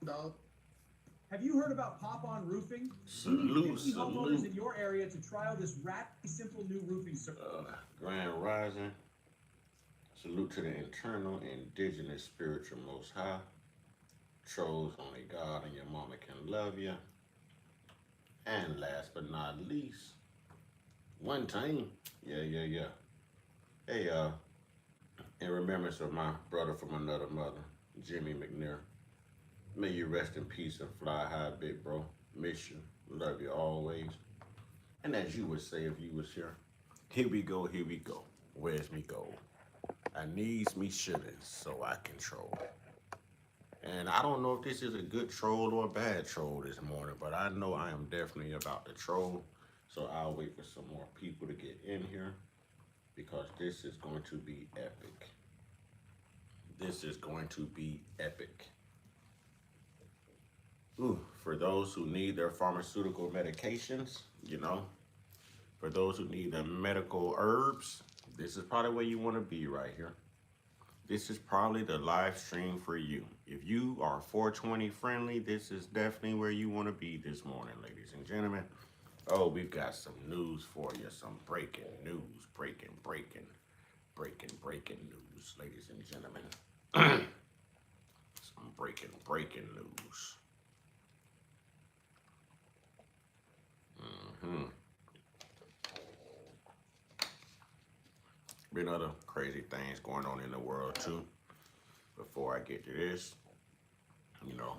dog. Have you heard about Pop-On Roofing? We need Salute, 50 homeowners in salute. your area to try out this radically simple new roofing service. Grand Rising. Salute to the internal indigenous spiritual most high. Chose only God and your mama can love you. And last but not least, one time. Yeah. Hey, in remembrance of my brother from another mother, Jimmy McNair. May you rest in peace and fly high, big bro. Miss you. Love you always. And as you would say if you was here we go, here we go. Where's me go? I needs me shouldn't, so I control. And I don't know if this is a good troll or a bad troll this morning, but I know I am definitely about to troll. So I'll wait for some more people to get in here because this is going to be epic. This is going to be epic. Ooh, for those who need their pharmaceutical medications, for those who need the medical herbs, this is probably where you want to be right here. This is probably the live stream for you. If you are 420 friendly, this is definitely where you want to be this morning, ladies and gentlemen. Oh, we've got some news for you. Some breaking news. Breaking news, ladies and gentlemen. Some breaking news. Been other crazy things going on in the world too. Before I get to this,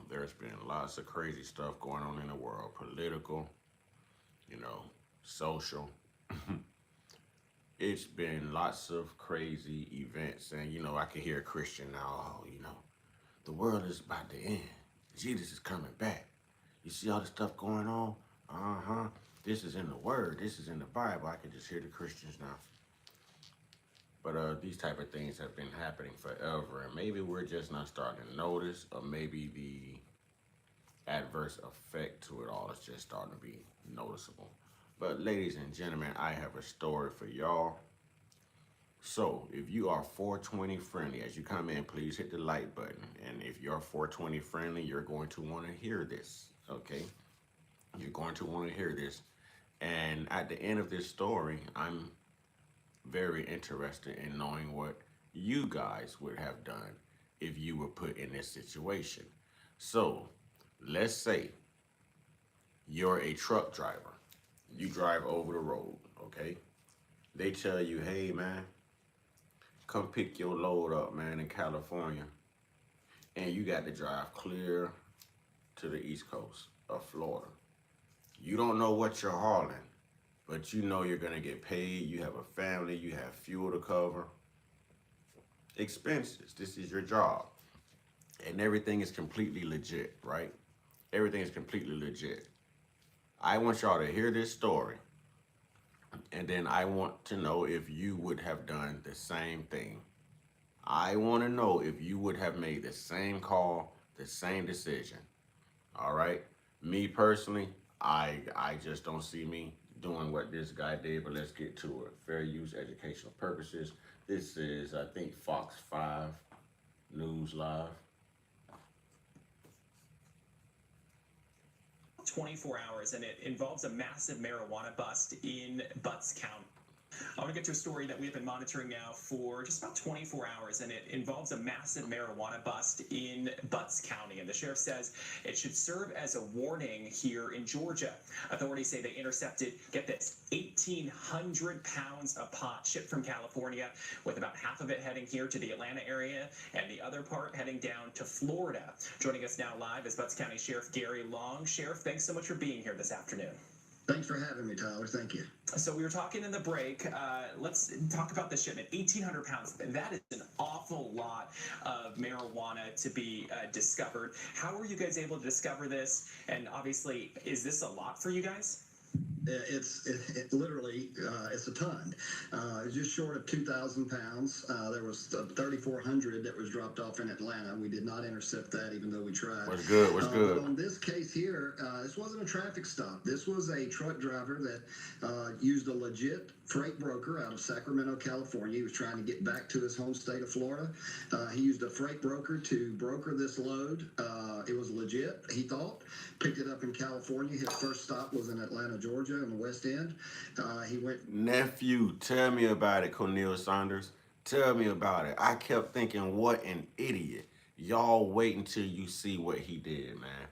there's been lots of crazy stuff going on in the world. Political, social. It's been lots of crazy events. And, I can hear a Christian now, the world is about to end. Jesus is coming back. You see all the stuff going on? This is in the Word. This is in the Bible. I can just hear the Christians now. But these type of things have been happening forever. And maybe we're just not starting to notice, or maybe the adverse effect to it all is just starting to be noticeable. But ladies and gentlemen, I have a story for y'all. So if you are 420 friendly, as you come in, please hit the like button. And if you're 420 friendly, you're going to want to hear this, okay? You're going to want to hear this. And at the end of this story, I'm very interested in knowing what you guys would have done if you were put in this situation. So let's say you're a truck driver. You drive over the road, okay? They tell you, hey, man, come pick your load up, man, in California. And you got to drive clear to the East Coast of Florida. You don't know what you're hauling, but you know you're going to get paid. You have a family. You have fuel to cover. Expenses. This is your job. And everything is completely legit, right? Everything is completely legit. I want y'all to hear this story, and then I want to know if you would have done the same thing. I want to know if you would have made the same call, the same decision. All right? Me personally, I just don't see me doing what this guy did, but let's get to it. Fair use, educational purposes. This is, I think, Fox 5 News Live. 24 hours, and it involves a massive marijuana bust in Butts County. I want to get to a story that we've been monitoring now for just about 24 hours, and it involves a massive marijuana bust in Butts County. And the sheriff says it should serve as a warning here in Georgia. Authorities say they intercepted, get this, 1,800 pounds of pot shipped from California, with about half of it heading here to the Atlanta area and the other part heading down to Florida. Joining us now live is Butts County Sheriff Gary Long. Sheriff, thanks so much for being here this afternoon. Thanks for having me, Tyler. Thank you. So we were talking in the break. Let's talk about the shipment. 1,800 pounds. That is an awful lot of marijuana to be discovered. How were you guys able to discover this? And obviously, is this a lot for you guys? It literally it's a ton. It's just short of 2,000 pounds. There was 3,400 that was dropped off in Atlanta. We did not intercept that, even though we tried. What's good? What's good? But on this case here, this wasn't a traffic stop. This was a truck driver that used a legit freight broker out of Sacramento, California. He was trying to get back to his home state of Florida. He used a freight broker to broker this load. It was legit, he thought. Picked it up in California. His first stop was in Atlanta, Georgia, in the West End. He went. Nephew, tell me about it, Cornel Saunders. Tell me about it. I kept thinking, what an idiot. Y'all wait until you see what he did, man.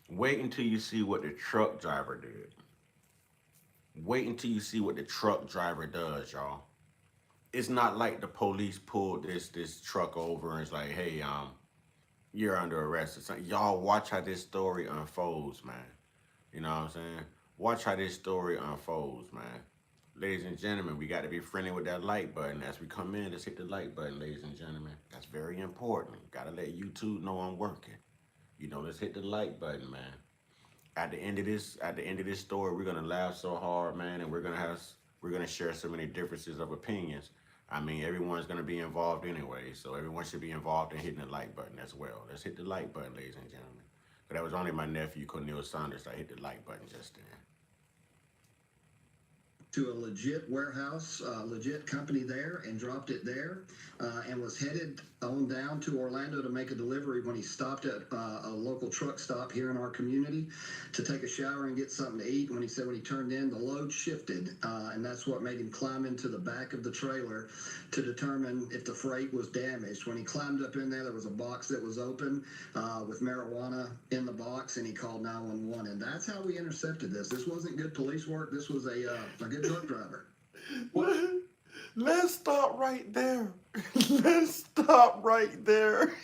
Wait until you see what the truck driver did. Wait until you see what the truck driver does, y'all. It's not like the police pulled this truck over and it's like, hey, you're under arrest or something. Y'all watch how this story unfolds, man. You know what I'm saying? Watch how this story unfolds, man. Ladies and gentlemen, we got to be friendly with that like button. As we come in, let's hit the like button, ladies and gentlemen. That's very important. Got to let YouTube know I'm working. You know, let's hit the like button, man. At the end of this story, we're gonna laugh so hard, man, and we're gonna share so many differences of opinions. I mean, everyone's gonna be involved anyway, so everyone should be involved in hitting the like button as well. Let's hit the like button, ladies and gentlemen. But that was only my nephew, Cornel Saunders, that hit the like button just then. To a legit warehouse, legit company there, and dropped it there, and was headed on down to Orlando to make a delivery when he stopped at a local truck stop here in our community to take a shower and get something to eat. When he said when he turned in, the load shifted, and that's what made him climb into the back of the trailer to determine if the freight was damaged. When he climbed up in there, there was a box that was open with marijuana in the box, and he called 911, and that's how we intercepted this. This wasn't good police work. This was a good truck driver. Let's stop right there. Let's stop right there.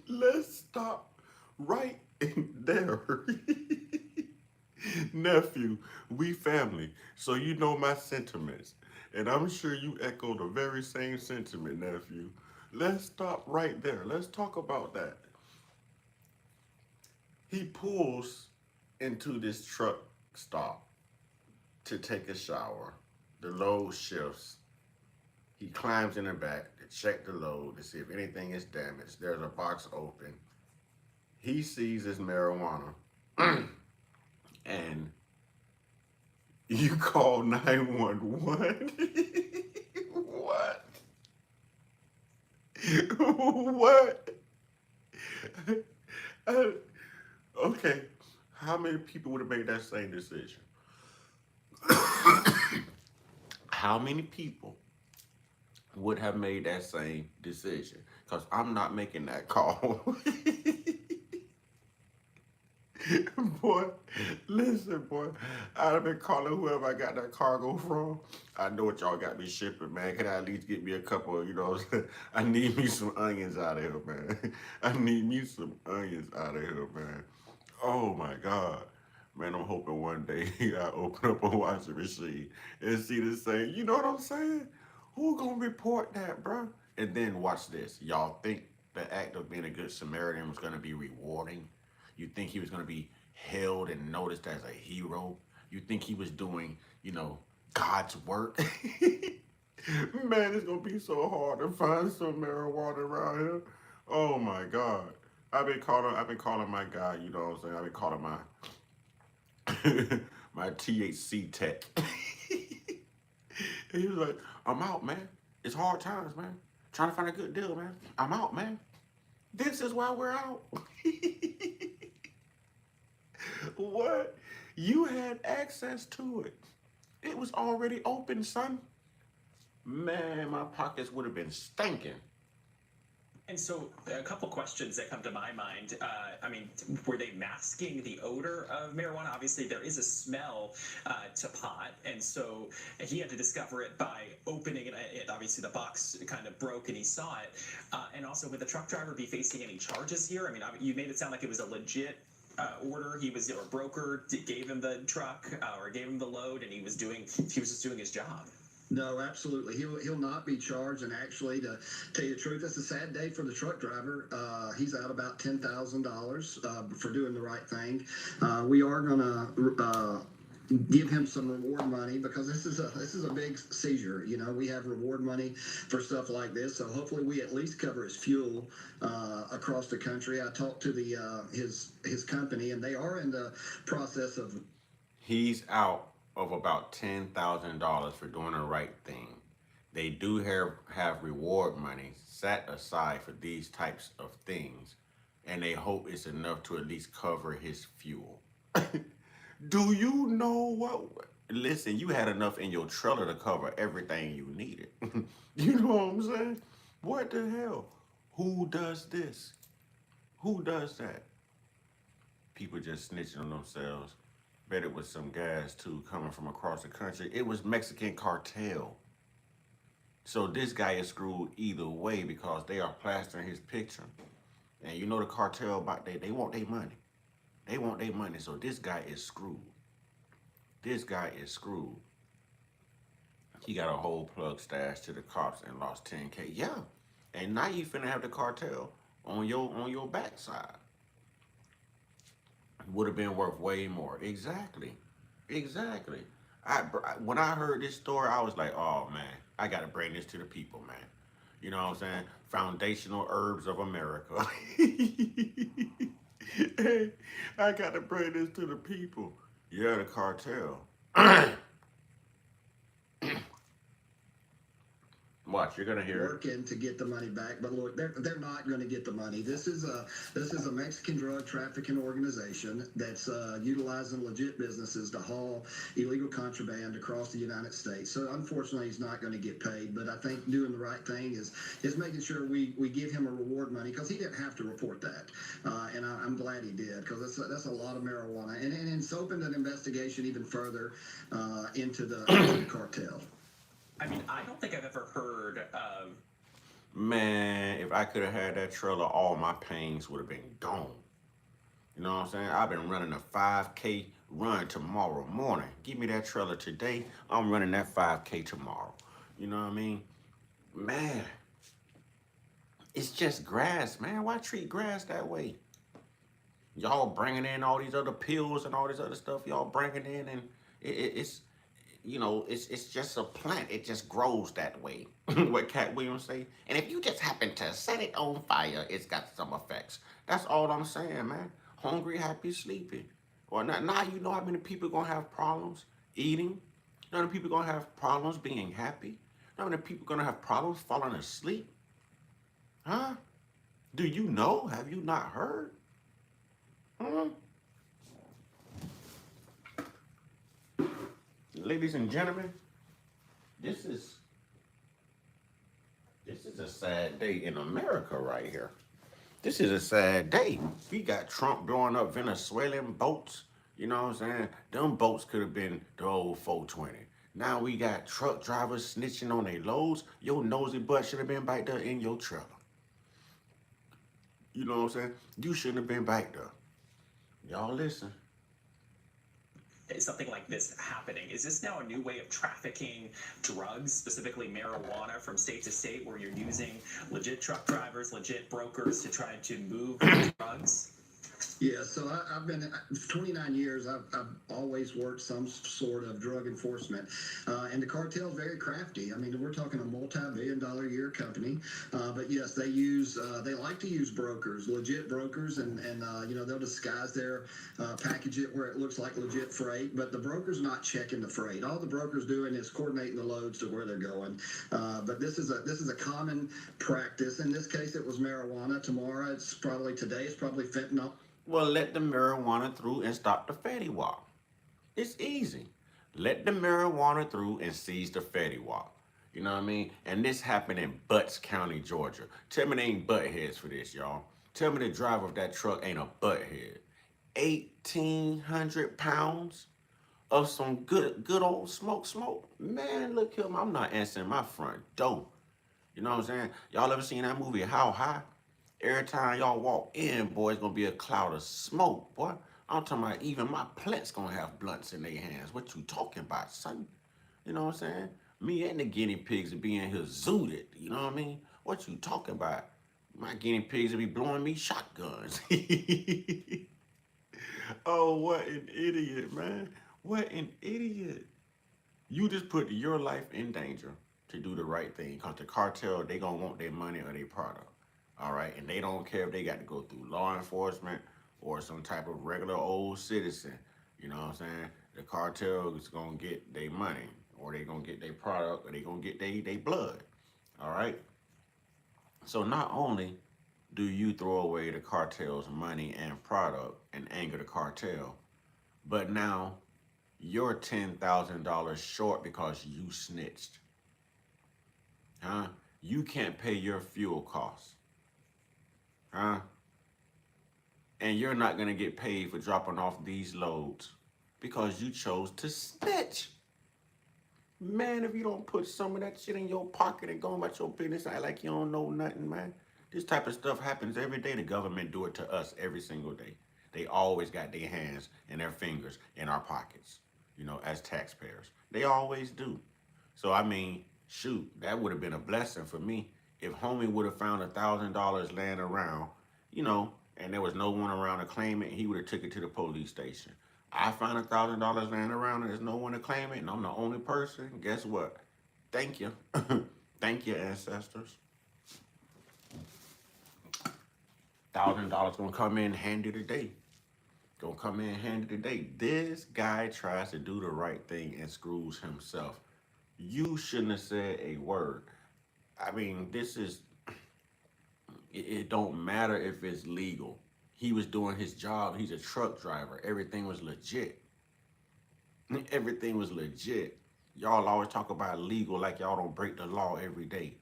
Let's stop right there. Nephew, we family, so you know my sentiments. And I'm sure you echo the very same sentiment, nephew. Let's stop right there. Let's talk about that. He pulls into this truck stop to take a shower. The load shifts. He climbs in the back to check the load to see if anything is damaged. There's a box open. He sees his marijuana. And you call 911. What? What? Okay. How many people would have made that same decision? How many people would have made that same decision? Because I'm not making that call. Boy, listen, boy. I'd have been calling whoever I got that cargo from. I know what y'all got me shipping, man. Can I at least get me a couple, I need me some onions out of here, man. I need me some onions out of here, man. Oh, my God. Man, I'm hoping one day I open up a washing machine and see this saying, you know what I'm saying? Who gonna report that, bro? And then watch this. Y'all think the act of being a good Samaritan was gonna be rewarding? You think he was gonna be held and noticed as a hero? You think he was doing, God's work? Man, it's gonna be so hard to find some marijuana around here. Oh my God. I've been calling my guy, you know what I'm saying? I've been calling my THC tech. And he was like, I'm out, man. It's hard times, man. Trying to find a good deal, man. I'm out, man. This is why we're out. What? You had access to it. It was already open, son. Man, my pockets would have been stinking. And so a couple questions that come to my mind. Were they masking the odor of marijuana? Obviously, there is a smell to pot. And so he had to discover it by opening it. Obviously, the box kind of broke and he saw it. And also, would the truck driver be facing any charges here? I mean, you made it sound like it was a legit order. He was, or broker gave him the truck or gave him the load, and he was just doing his job. No, absolutely. He'll not be charged. And actually, to tell you the truth, it's a sad day for the truck driver. He's out about $10,000 for doing the right thing. We are going to give him some reward money because this is a big seizure. You know, we have reward money for stuff like this, so hopefully we at least cover his fuel across the country. I talked to the his company, and they are in the process of. He's out of about $10,000 for doing the right thing. They do have reward money set aside for these types of things, and they hope it's enough to at least cover his fuel. Do you know what? Listen, you had enough in your trailer to cover everything you needed. You know what I'm saying? What the hell? Who does this? Who does that? People just snitching on themselves. Bet it was some guys too coming from across the country. It was Mexican cartel. So this guy is screwed either way because they are plastering his picture. And you know the cartel about they want their money. They want their money. So this guy is screwed. This guy is screwed. He got a whole plug stash to the cops and lost 10K. Yeah. And now you finna have the cartel on your backside. Would have been worth way more. Exactly. Exactly. When I heard this story, I was like, oh man, I gotta bring this to the people, man. You know what I'm saying? Foundational herbs of America. Hey, I gotta bring this to the people. Yeah, the cartel. Watch, you're gonna hear it. Working to get the money back, but look, they're not going to get the money. This is a Mexican drug trafficking organization that's utilizing legit businesses to haul illegal contraband across the United States. So unfortunately, he's not going to get paid. But I think doing the right thing is making sure we give him a reward money because he didn't have to report that, and I'm glad he did because that's a lot of marijuana, and it's opened an investigation even further into the cartel. I mean, I don't think I've ever heard of. Man, if I could have had that trailer, all my pains would have been gone. You know what I'm saying? I've been running a 5K run tomorrow morning. Give me that trailer today. I'm running that 5K tomorrow. You know what I mean? Man, it's just grass, man. Why treat grass that way? Y'all bringing in all these other pills and all this other stuff. Y'all bringing in, and it's it's just a plant. It just grows that way. What Cat Williams say. And if you just happen to set it on fire, it's got some effects. That's all I'm saying, man. Hungry, happy, sleeping. Or not, now you know how many people gonna have problems eating. You know how many people gonna have problems being happy. You know how many people gonna have problems falling asleep. Huh? Do you know? Have you not heard? Hmm? Ladies and gentlemen, this is a sad day in America right here. This is a sad day. We got Trump blowing up Venezuelan boats. You know what I'm saying? Them boats could have been the old 420. Now we got truck drivers snitching on their loads. Your nosy butt should have been back there in your trailer. You know what I'm saying? You shouldn't have been back there. Y'all listen. Something like this happening? Is this now a new way of trafficking drugs, specifically marijuana, from state to state, where you're using legit truck drivers, legit brokers to try to move drugs? Yeah, so I've been 29 years. I've always worked some sort of drug enforcement, and the cartel's very crafty. I mean, we're talking a multi-billion-dollar a year company, but yes, they like to use brokers, legit brokers, and they'll disguise their package it where it looks like legit freight, but the broker's not checking the freight. All the broker's doing is coordinating the loads to where they're going. But this is a common practice. In this case, it was marijuana. Today it's probably fentanyl. Well, let the marijuana through and stop the fatty walk. It's easy. Let the marijuana through and seize the fatty walk. You know what I mean? And this happened in Butts County, Georgia. Tell me they ain't buttheads for this, y'all. Tell me the driver of that truck ain't a butthead. 1,800 pounds of some good old smoke. Man, look here, I'm not answering my front door. You know what I'm saying? Y'all ever seen that movie, How High? Every time y'all walk in, boy, it's gonna be a cloud of smoke, boy. I'm talking about even my plants gonna have blunts in their hands. What you talking about, son? You know what I'm saying? Me and the guinea pigs are being here zooted. You know what I mean? What you talking about? My guinea pigs will be blowing me shotguns. Oh, what an idiot, man. What an idiot. You just put your life in danger to do the right thing because the cartel, they going to want their money or their product. All right? And they don't care if they got to go through law enforcement or some type of regular old citizen. You know what I'm saying? The cartel is going to get their money or they going to get their product or they going to get their blood. All right? So not only do you throw away the cartel's money and product and anger the cartel, but now you're $10,000 short because you snitched. Huh? You can't pay your fuel costs. Huh? And you're not going to get paid for dropping off these loads because you chose to snitch. Man, if you don't put some of that shit in your pocket and go about your business, act like you don't know nothing, man. This type of stuff happens every day. The government do it to us every single day. They always got their hands and their fingers in our pockets, you know, as taxpayers. They always do. So, I mean, shoot, that would have been a blessing for me. If homie would have found $1,000 laying around, you know, and there was no one around to claim it, he would have took it to the police station. I found $1,000 laying around and there's no one to claim it, and I'm the only person. Guess what? Thank you. Thank you, ancestors. $1,000 gonna come in handy today. Gonna come in handy today. This guy tries to do the right thing and screws himself. You shouldn't have said a word. I mean, it don't matter if it's legal. He was doing his job. He's a truck driver. Everything was legit. Everything was legit. Y'all always talk about legal like y'all don't break the law every day.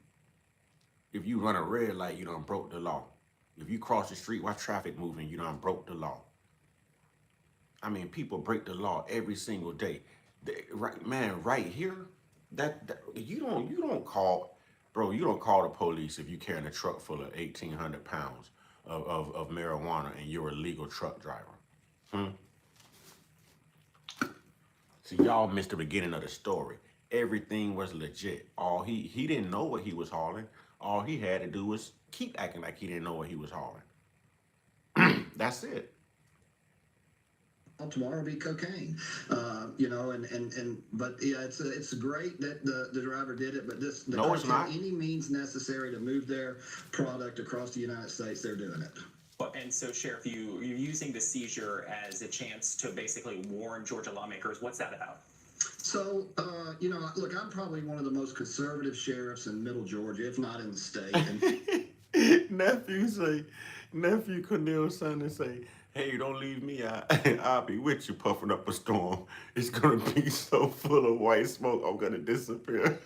If you run a red light, you done broke the law. If you cross the street while traffic moving, you done broke the law. I mean, people break the law every single day. Right, man, right here, that you don't call, bro. You don't call the police if you carrying a truck full of 1,800 pounds of marijuana and you're a legal truck driver. Hmm? See, y'all missed the beginning of the story. Everything was legit. All he didn't know what he was hauling. All he had to do was keep acting like he didn't know what he was hauling. That's it. Tomorrow be cocaine, you know, but yeah, it's great that the driver did it, but the No, it's cartel, not. any means necessary to move their product across the United States, they're doing it. And so, Sheriff, you're using the seizure as a chance to basically warn Georgia lawmakers. What's that about? So, you know, look, I'm probably one of the most conservative sheriffs in Middle Georgia, if not in the state. And nephew Cornel Sanders say, hey, don't leave me out. I'll be with you puffing up a storm. It's gonna be so full of white smoke, I'm gonna disappear.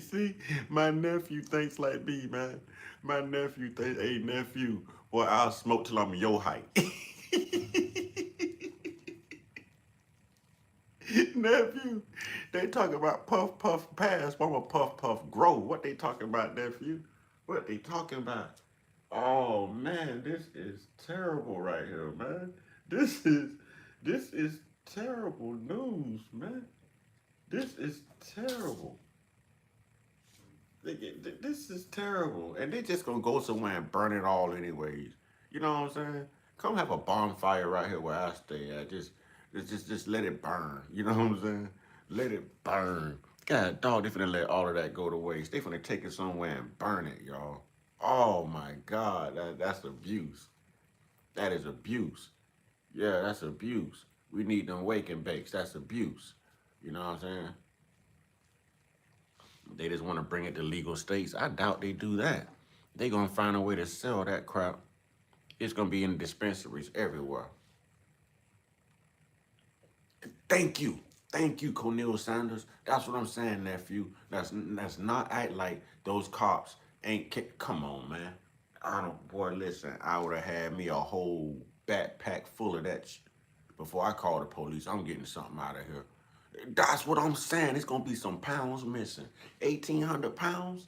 See, my nephew thinks like me, man. My nephew thinks, hey nephew, boy, I'll smoke till I'm your height. Nephew, they talking about puff puff pass, mama puff puff grow. What they talking about, nephew? What they talking about? Oh man, this is terrible right here, man. This is terrible news, man. This is terrible. This is terrible, and they just gonna go somewhere and burn it all anyways. You know what I'm saying? Come have a bonfire right here where I stay at. Just let it burn. You know what I'm saying? Let it burn. God, dog, they finna let all of that go to waste. They finna take it somewhere and burn it, y'all. Oh my God, that's abuse. That is abuse. Yeah, that's abuse. We need them wake and bakes. That's abuse. You know what I'm saying? They just want to bring it to legal states. I doubt they do that. They gonna find a way to sell that crap. It's gonna be in dispensaries everywhere. Thank you. Thank you, Cornel Sanders. That's what I'm saying, nephew. That's not act like those cops ain't. Come on, man. I don't. Boy, listen. I would have had me a whole backpack full of that before I called the police. I'm getting something out of here. That's what I'm saying. It's gonna be some pounds missing. 1,800 pounds.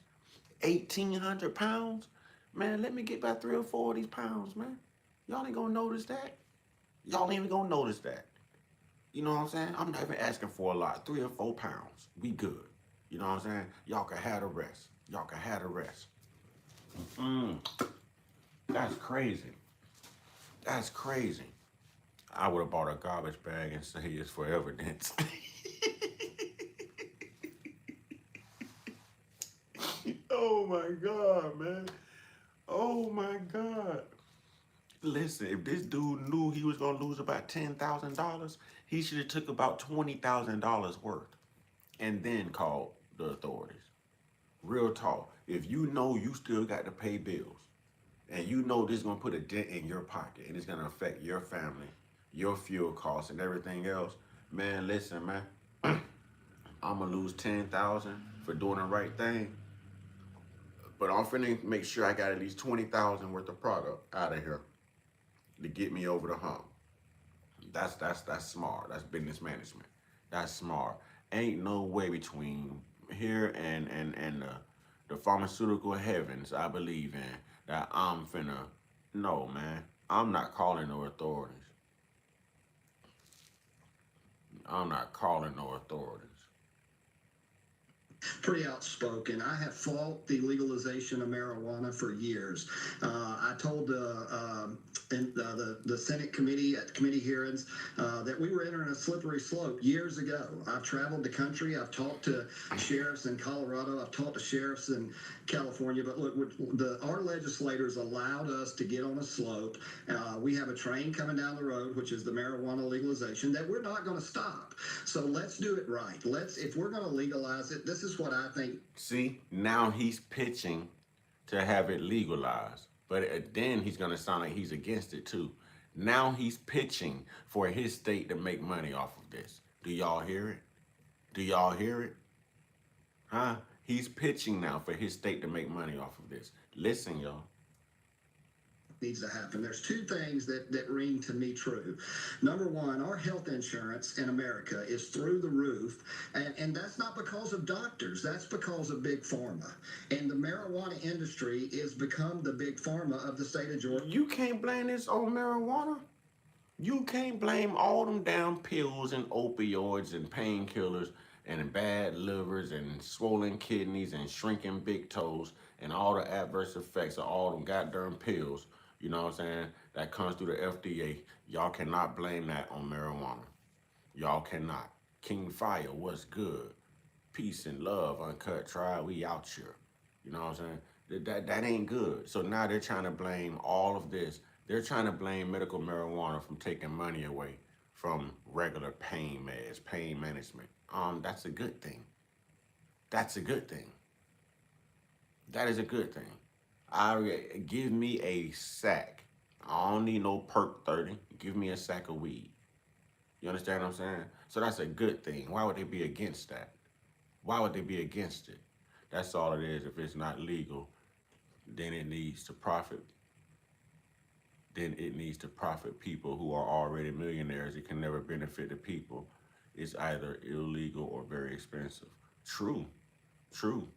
1,800 pounds. Man, let me get about 3 or 4 of these pounds, man. Y'all ain't gonna notice that. Y'all ain't even gonna notice that. You know what I'm saying? I'm not even asking for a lot. 3 or 4 pounds. We good. You know what I'm saying? Y'all can have the rest. Y'all can have the rest. Mm, that's crazy. That's crazy. I would have bought a garbage bag and say it's for evidence. Oh my God, man. Oh my God. Listen, if this dude knew he was gonna lose about $10,000, he should have took about $20,000 worth and then called the authorities. Real talk. If you know you still got to pay bills and you know this is gonna put a dent in your pocket and it's gonna affect your family, your fuel costs and everything else, man, listen, man. I'm gonna lose 10,000 for doing the right thing, but I'm finna make sure I got at least 20,000 worth of product out of here to get me over the hump. That's smart. That's business management. That's smart. Ain't no way between here and the pharmaceutical heavens I believe in that I'm finna. No, man. I'm not calling no authorities. I'm not calling no authorities. Pretty outspoken. I have fought the legalization of marijuana for years. I told the Senate committee at committee hearings that we were entering a slippery slope years ago. I've traveled the country. I've talked to sheriffs in Colorado. I've talked to sheriffs in California. But look, our legislators allowed us to get on a slope. We have a train coming down the road, which is the marijuana legalization, that we're not going to stop. So let's do it right. If we're going to legalize it, this is what I think. See, now he's pitching to have it legalized, but then he's gonna sound like he's against it too. Now he's pitching for his state to make money off of this. Do y'all hear it? Do y'all hear it? Huh? He's pitching now for his state to make money off of this. Listen, y'all. Needs to happen. There's two things that ring to me true. Number one, our health insurance in America is through the roof, and that's not because of doctors. That's because of big pharma. And the marijuana industry is become the big pharma of the state of Georgia. You can't blame this on marijuana. You can't blame all them damn pills and opioids and painkillers and bad livers and swollen kidneys and shrinking big toes and all the adverse effects of all them goddamn pills, you know what I'm saying, that comes through the FDA. Y'all cannot blame that on marijuana. Y'all cannot. King Fire, what's good? Peace and love, Uncut Tribe, we out here. You know what I'm saying? That ain't good. So now they're trying to blame all of this. They're trying to blame medical marijuana from taking money away from regular pain meds, pain management. That's a good thing. That's a good thing. That is a good thing. Give me a sack. I don't need no perk 30. Give me a sack of weed. You understand what I'm saying? So that's a good thing. Why would they be against that? Why would they be against it? That's all it is. If it's not legal, then it needs to profit. Then it needs to profit people who are already millionaires. It can never benefit the people. It's either illegal or very expensive. True. True.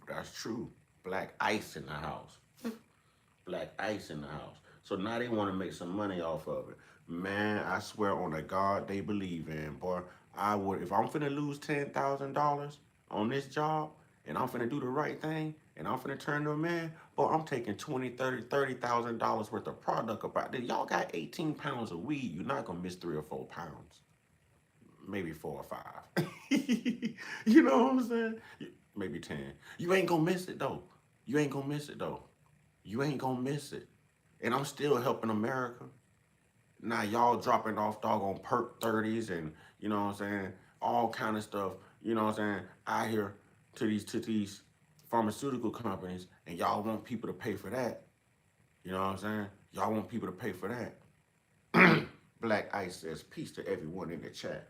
That's true. Black ice in the house. Black ice in the house. So now they want to make some money off of it. Man, I swear on a God they believe in, boy, I would, if I'm finna lose $10,000 on this job and I'm finna do the right thing and I'm finna turn to a man, boy, I'm taking $20,000 worth of product about this. Y'all got 18 pounds of weed. You're not gonna miss 3 or 4 pounds. Maybe 4 or 5. You know what I'm saying? Maybe 10. You ain't gonna miss it though. You ain't gonna miss it though. You ain't gonna miss it. And I'm still helping America. Now y'all dropping off doggone perk 30s and you know what I'm saying, all kind of stuff, you know what I'm saying, out here to these pharmaceutical companies, and y'all want people to pay for that. You know what I'm saying? Y'all want people to pay for that. Black Ice says peace to everyone in the chat.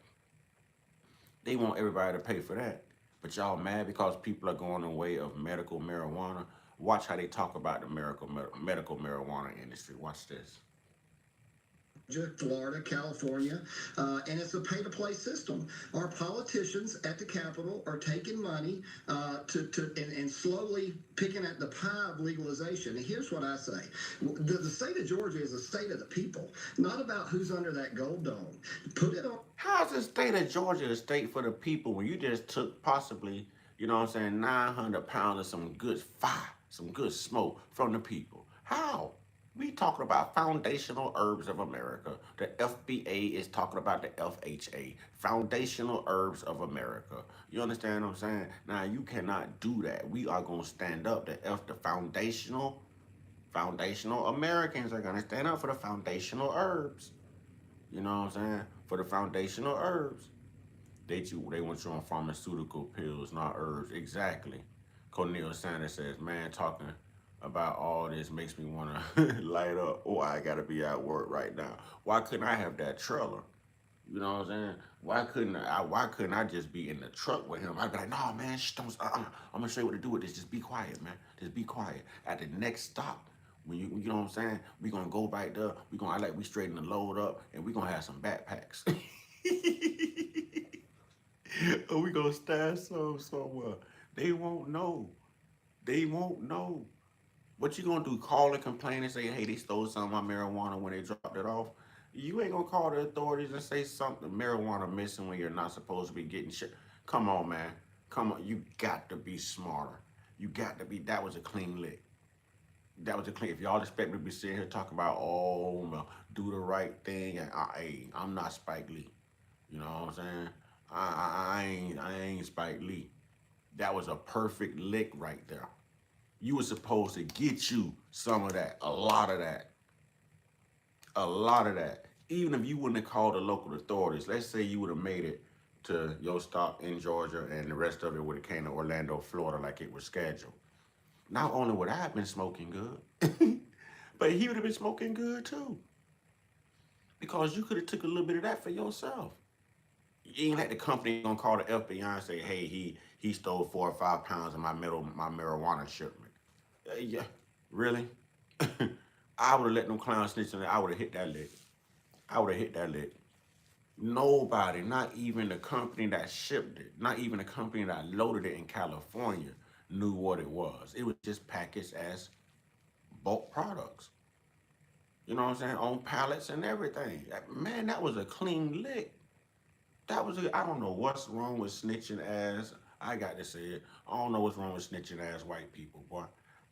They want everybody to pay for that. But y'all mad because people are going the way of medical marijuana. Watch how they talk about the medical marijuana industry. Watch this. Florida, California, and it's a pay-to-play system. Our politicians at the Capitol are taking money and slowly picking at the pie of legalization. And here's what I say: the state of Georgia is a state of the people, not about who's under that gold dome. Put it on. How's the state of Georgia a state for the people when you just took possibly, you know what I'm saying, 900 pounds of some good fire, some good smoke from the people? How? We talking about foundational herbs of America. The FBA is talking about the FHA, foundational herbs of America. You understand what I'm saying? Now you cannot do that. We are gonna stand up. The foundational Americans are gonna stand up for the foundational herbs. You know what I'm saying? For the foundational herbs. They want you on pharmaceutical pills, not herbs. Exactly. Cornel Sanders says, man, talking about all this makes me want to light up. Oh, I got to be at work right now. Why couldn't I have that trailer? You know what I'm saying? Why couldn't I just be in the truck with him? I'd be like, no, man, don't. I'm gonna show you what to do with this. Just be quiet, man. Just be quiet. At the next stop, when you know what I'm saying, we gonna go back there. We gonna act like we straighten the load up, and we gonna have some backpacks. Or we gonna stash some somewhere. They won't know. They won't know. What you gonna do? Call and complain and say, hey, they stole some of my marijuana when they dropped it off? You ain't gonna call the authorities and say something marijuana missing when you're not supposed to be getting shit. Come on, man. Come on. You got to be smarter. You got to be. That was a clean lick. That was a clean. If y'all expect me to be sitting here talking about, oh, well, do the right thing, and hey, I'm not Spike Lee. You know what I'm saying? I ain't Spike Lee. That was a perfect lick right there. You were supposed to get you some of that, a lot of that, a lot of that. Even if you wouldn't have called the local authorities, let's say you would have made it to your stop in Georgia and the rest of it would have came to Orlando, Florida like it was scheduled. Not only would I have been smoking good, but he would have been smoking good too. Because you could have took a little bit of that for yourself. You ain't like the company gonna call the FBI and say, hey, he stole 4 or 5 pounds of my marijuana shipment. Yeah, really? I would have let them clowns snitch on it. I would have hit that lick. I would have hit that lick. Nobody, not even the company that shipped it, not even the company that loaded it in California, knew what it was. It was just packaged as bulk products. You know what I'm saying? On pallets and everything. Man, that was a clean lick. I don't know what's wrong with snitching ass. I got to say it. I don't know what's wrong with snitching ass white people, boy.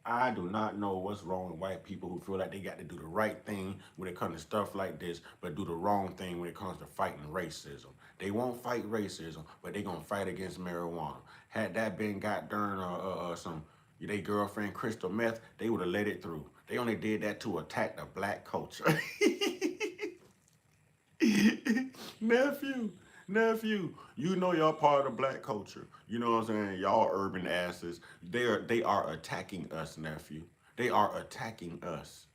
I do not know what's wrong with white people who feel like they got to do the right thing when it comes to stuff like this, but do the wrong thing when it comes to fighting racism. They won't fight racism, but they gonna fight against marijuana. Had that been got darn some they girlfriend crystal meth, they would have let it through. They only did that to attack the black culture. nephew, nephew, you know y'all part of the black culture. You know what I'm saying? Y'all urban asses. They are attacking us, nephew. They are attacking us.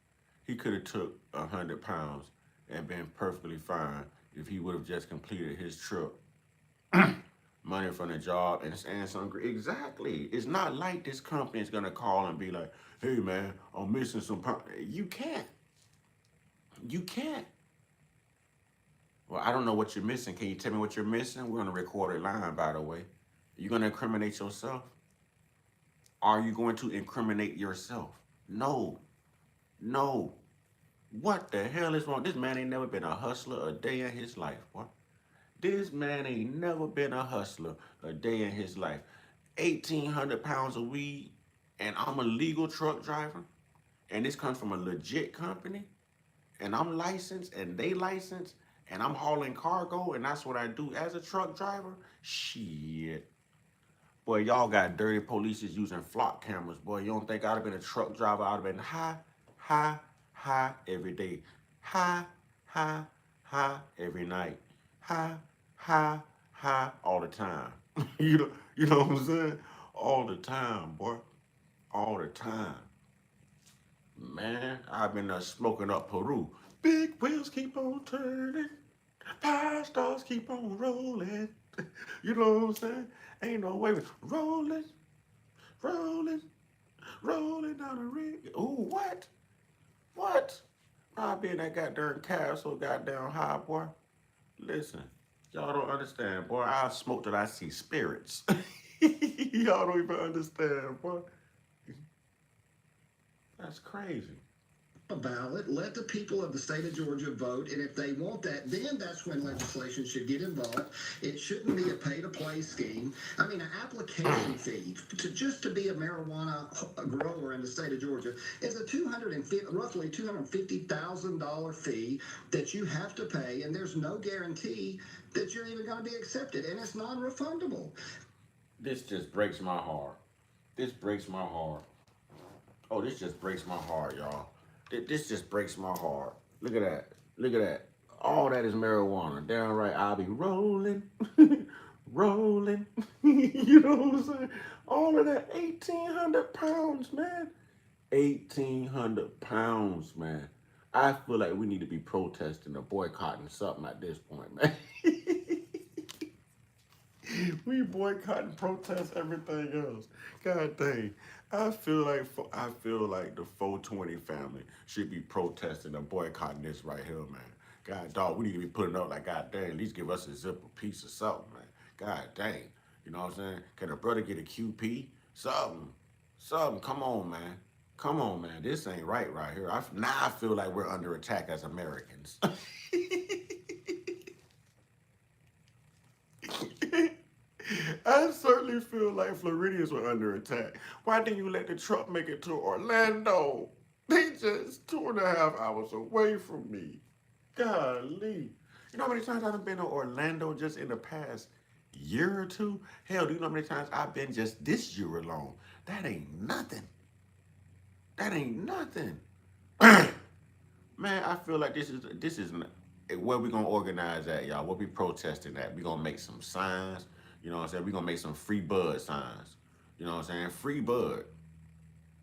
He could have took 100 pounds and been perfectly fine if he would have just completed his trip. Money from the job and some exactly. It's not like this company is gonna call and be like, hey man, I'm missing some pounds. You can't. You can't. Well, I don't know what you're missing. Can you tell me what you're missing? We're on a recorded line, by the way. You're going to incriminate yourself? Are you going to incriminate yourself? No. No. What the hell is wrong? This man ain't never been a hustler a day in his life, boy. This man ain't never been a hustler a day in his life. 1,800 pounds of weed, and I'm a legal truck driver, and this comes from a legit company, and I'm licensed and they licensed and I'm hauling cargo and that's what I do as a truck driver. Shit. Boy, y'all got dirty police using flock cameras. Boy, you don't think I'd have been a truck driver? I'd have been high, high, high every day. High, high, high every night. High, high, high all the time. You know what I'm saying? All the time, boy. All the time. Man, I've been smoking up Peru. Big wheels keep on turning. Fast stars keep on rolling. You know what I'm saying? Ain't no way. Rolling, rolling, rolling down the rig. Ooh, what? What? I'll be in that goddamn castle, goddamn high, boy. Listen, y'all don't understand, boy. I'll smoke till I see spirits. Y'all don't even understand, boy. That's crazy. A ballot, let the people of the state of Georgia vote, and if they want that, then that's when legislation should get involved. It shouldn't be a pay-to-play scheme. I mean, an application fee to be a marijuana grower in the state of Georgia is a roughly $250,000 fee that you have to pay, and there's no guarantee that you're even going to be accepted, and it's non-refundable. This just breaks my heart. This breaks my heart. Oh, this just breaks my heart, y'all. This just breaks my heart. Look at that. Look at that. All that is marijuana. Downright, I'll be rolling, rolling. You know what I'm saying? All of that 1,800 pounds, man. 1,800 pounds, man. I feel like we need to be protesting or boycotting something at this point, man. We boycott and protest everything else. God dang. I feel like the 420 family should be protesting and boycotting this right here, man. God dog, we need to be putting up like God dang, at least give us a zipper piece of something, man. God dang. You know what I'm saying? Can a brother get a QP? Something. Something. Come on, man. Come on, man. This ain't right here. Now I feel like we're under attack as Americans. I certainly feel like Floridians were under attack. Why didn't you let the truck make it to Orlando? They just 2.5 hours away from me. Golly. You know how many times I've been to Orlando just in the past year or two? Hell, do you know how many times I've been just this year alone? That ain't nothing. That ain't nothing. Man, I feel like this is where we gonna organize at, y'all. What we protesting at? We gonna make some signs. You know what I'm saying? We gonna make some free bud signs. You know what I'm saying? Free bud,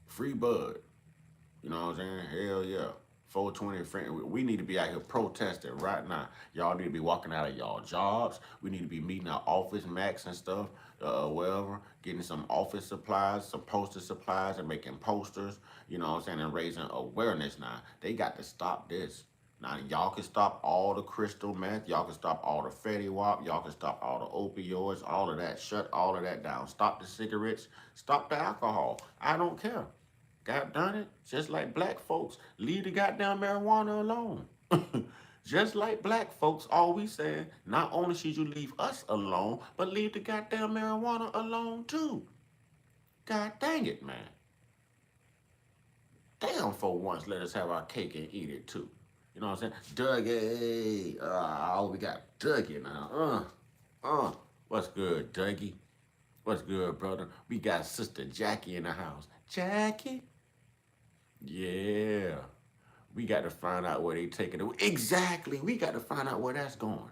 free bud. You know what I'm saying? Hell yeah. 420 friend. We need to be out here protesting right now. Y'all need to be walking out of y'all jobs. We need to be meeting our office max and stuff, wherever, getting some office supplies, some poster supplies, and making posters. You know what I'm saying? And raising awareness now. They got to stop this. Now y'all can stop all the crystal meth. Y'all can stop all the Fetty Wap. Y'all can stop all the opioids. All of that. Shut all of that down. Stop the cigarettes. Stop the alcohol. I don't care. God darn it, just like black folks, leave the goddamn marijuana alone. Just like black folks always saying, not only should you leave us alone, but leave the goddamn marijuana alone too. God dang it, man. Damn, for once, let us have our cake and eat it too. You know what I'm saying? Dougie. Oh, we got Dougie now. What's good, Dougie? What's good, brother? We got Sister Jackie in the house. Jackie? Yeah. We got to find out where they taking it. Exactly. We got to find out where that's going.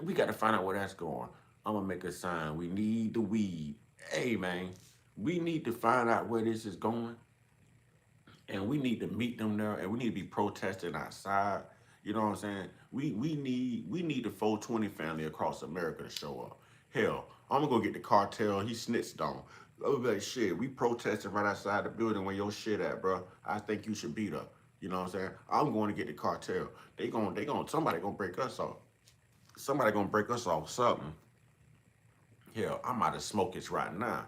We got to find out where that's going. I'm going to make a sign. We need the weed. Hey, man. We need to find out where this is going. And we need to meet them there. And we need to be protesting outside. You know what I'm saying? We need the 420 family across America to show up. Hell, I'm going to go get the cartel he snitched on. I was like, shit, we protesting right outside the building where your shit at, bro. I think you should be there. You know what I'm saying? I'm going to get the cartel. Somebody gonna break us off. Somebody gonna break us off something. Hell, I'm out of smoke it right now.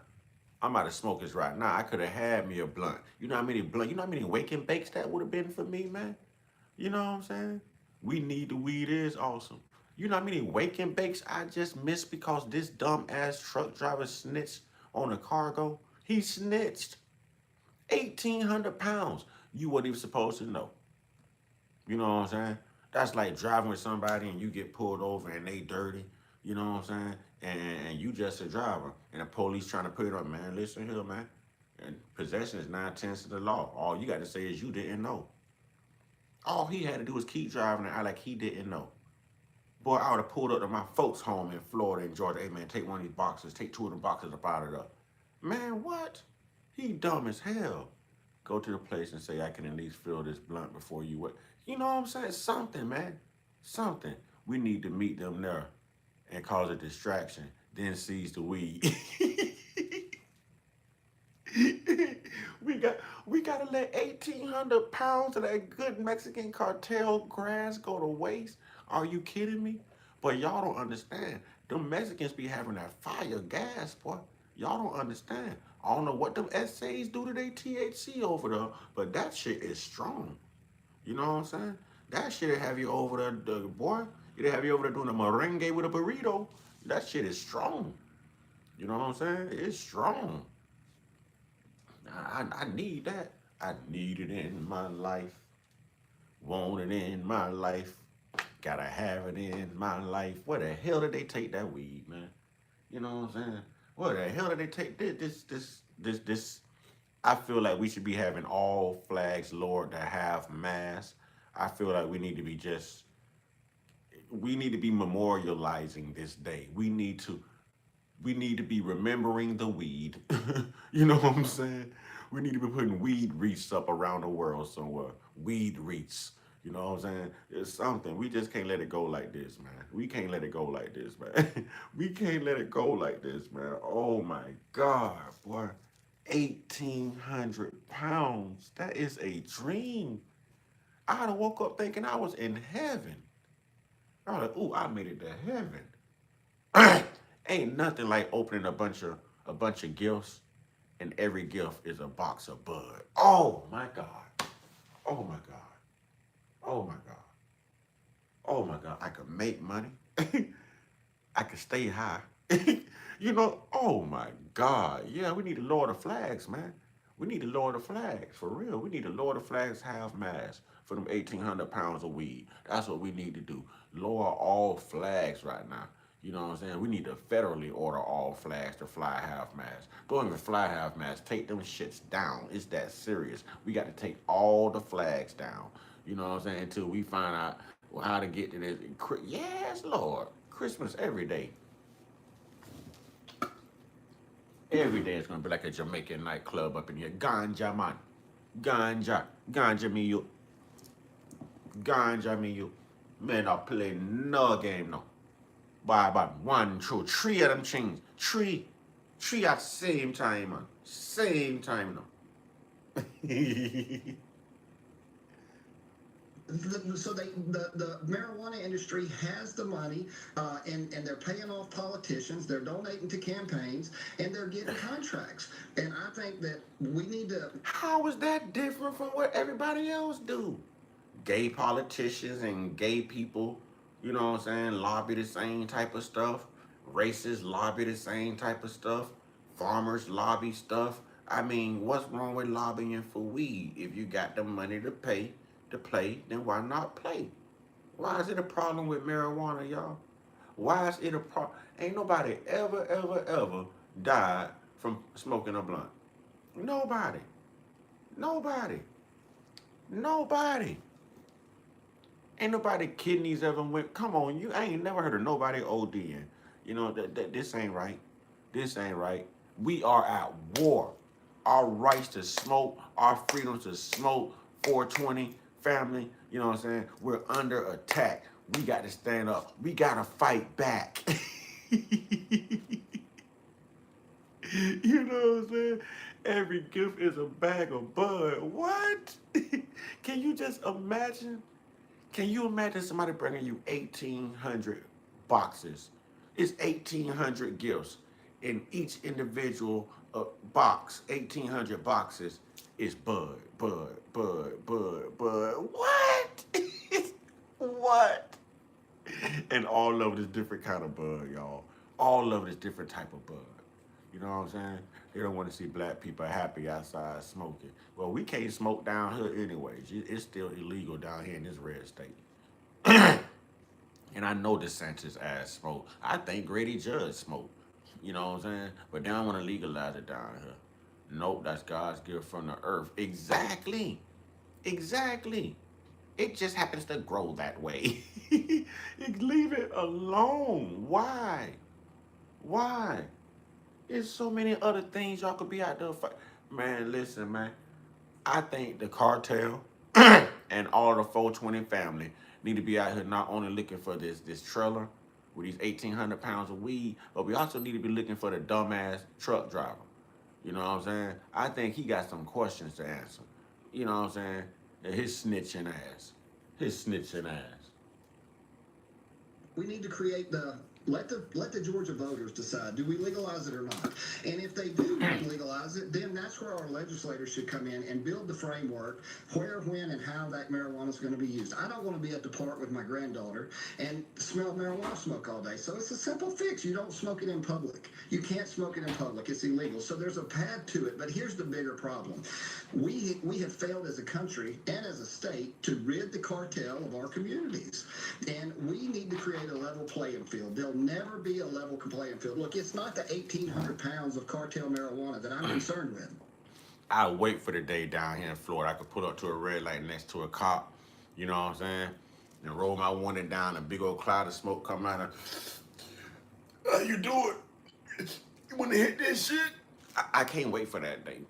I'm out of smoke it right now. I could have had me a blunt. You know how many wake and bakes that would have been for me, man? You know what I'm saying? We need the weed is awesome. You know how many wake and bakes I just missed because this dumb ass truck driver snitched on a cargo? He snitched. 1,800 pounds. You weren't even supposed to know. You know what I'm saying? That's like driving with somebody and you get pulled over and they dirty. You know what I'm saying? And you just a driver. And the police trying to put it on, man, listen here, man. And possession is 9/10 of the law. All you got to say is you didn't know. All he had to do was keep driving and act like he didn't know. Boy, I would have pulled up to my folks' home in Florida and Georgia. Hey, man, take one of these boxes. Take 2 of the boxes up out of there. Man, what? He dumb as hell. Go to the place and say, I can at least fill this blunt before you wait. You know what I'm saying? Something, man. Something. We need to meet them there and cause a distraction, then seize the weed. we got We gotta let 1,800 pounds of that good Mexican cartel grass go to waste. Are you kidding me? But y'all don't understand. Them Mexicans be having that fire gas, boy. Y'all don't understand. I don't know what them essays do to their THC over there, but that shit is strong. You know what I'm saying? That shit have you over there, boy. It'll have you over there doing a merengue with a burrito. That shit is strong. You know what I'm saying? It's strong. I need that. I need it in my life. Want it in my life. Gotta have it in my life. Where the hell did they take that weed, man? You know what I'm saying? Where the hell did they take this? I feel like we should be having all flags lowered to half mast. I feel like we need to be memorializing this day. We need to be remembering the weed. You know what I'm saying? We need to be putting weed wreaths up around the world somewhere. Weed wreaths. You know what I'm saying? It's something. We just can't let it go like this, man. We can't let it go like this, man. We can't let it go like this, man. Oh my God, boy. 1,800 pounds. That is a dream. I'd have woke up thinking I was in heaven. I was like, ooh, I made it to heaven. Ain't nothing like opening a bunch of gifts, and every gift is a box of bud. Oh my God. Oh my God. Oh my God. Oh my God. I could make money. I could stay high. Oh my God. Yeah, we need to lower the flags, man. We need to lower the flags for real. We need to lower the flags half mast for them 1,800 pounds of weed. That's what we need to do. Lower all flags right now. You know what I'm saying? We need to federally order all flags to fly half mast. Don't even fly half mast. Take them shits down. It's that serious. We got to take all the flags down. You know what I'm saying? Until we find out how to get to this. Yes, Lord. Christmas every day. Every day it's gonna be like a Jamaican nightclub up in here. Ganja man. Ganja. Ganja me you. Ganja me you. Man, I play no game now. By about 1, 2, 3 of them things. Three. Three at the same time, man. Same time now. So the marijuana industry has the money, and they're paying off politicians, they're donating to campaigns, and they're getting contracts. And I think that we need to. How is that different from what everybody else do? Gay politicians and gay people, you know what I'm saying, lobby the same type of stuff. Racists lobby the same type of stuff. Farmers lobby stuff. I mean, what's wrong with lobbying for weed? If you got the money to pay to play, then why not play? Why is it a problem with marijuana, y'all? Why is it a problem? Ain't nobody ever died from smoking a blunt. Nobody. Nobody. Nobody. Ain't nobody kidneys ever went. Come on, I ain't never heard of nobody ODing. This ain't right. This ain't right. We are at war. Our rights to smoke, our freedoms to smoke, 420 family, you know what I'm saying? We're under attack. We got to stand up. We got to fight back. You know what I'm saying? Every gift is a bag of bud. What? Can you just imagine? Can you imagine somebody bringing you 1,800 boxes? It's 1,800 gifts. In each individual box, 1,800 boxes is bud, bud, bud, bud, bud. What? What? And all of it is different kind of bud, y'all. All of it is different type of bud. You know what I'm saying? They don't want to see black people happy outside smoking. Well, we can't smoke down here anyways. It's still illegal down here in this red state. And I know DeSantis ass smoke. I think Grady Judd smoke. You know what I'm saying? But they don't want to legalize it down here. Nope, that's God's gift from the earth. Exactly. Exactly. It just happens to grow that way. Leave it alone. Why? Why? There's so many other things y'all could be out there fight. Man, listen, man. I think the cartel and all the 420 family need to be out here not only looking for this trailer with these 1,800 pounds of weed, but we also need to be looking for the dumbass truck driver. You know what I'm saying? I think he got some questions to answer. You know what I'm saying? His snitching ass. His snitching ass. We need to create the let the Georgia voters decide, do we legalize it or not? And if they do legalize it, then that's where our legislators should come in and build the framework where, when, and how that marijuana is going to be used. I don't want to be at the park with my granddaughter and smell marijuana smoke all day. So it's a simple fix. You don't smoke it in public. You can't smoke it in public. It's illegal. So there's a path to it. But here's the bigger problem. We have failed as a country and as a state to rid the cartel of our communities. And we need to create a level playing field. There'll never be a level playing field. Look, it's not the 1,800 pounds of cartel marijuana that I'm concerned with. I wait for the day down here in Florida I could pull up to a red light next to a cop, you know what I'm saying, and roll my window down, a big old cloud of smoke come out of, how you doing? You want to hit this shit? I can't wait for that day.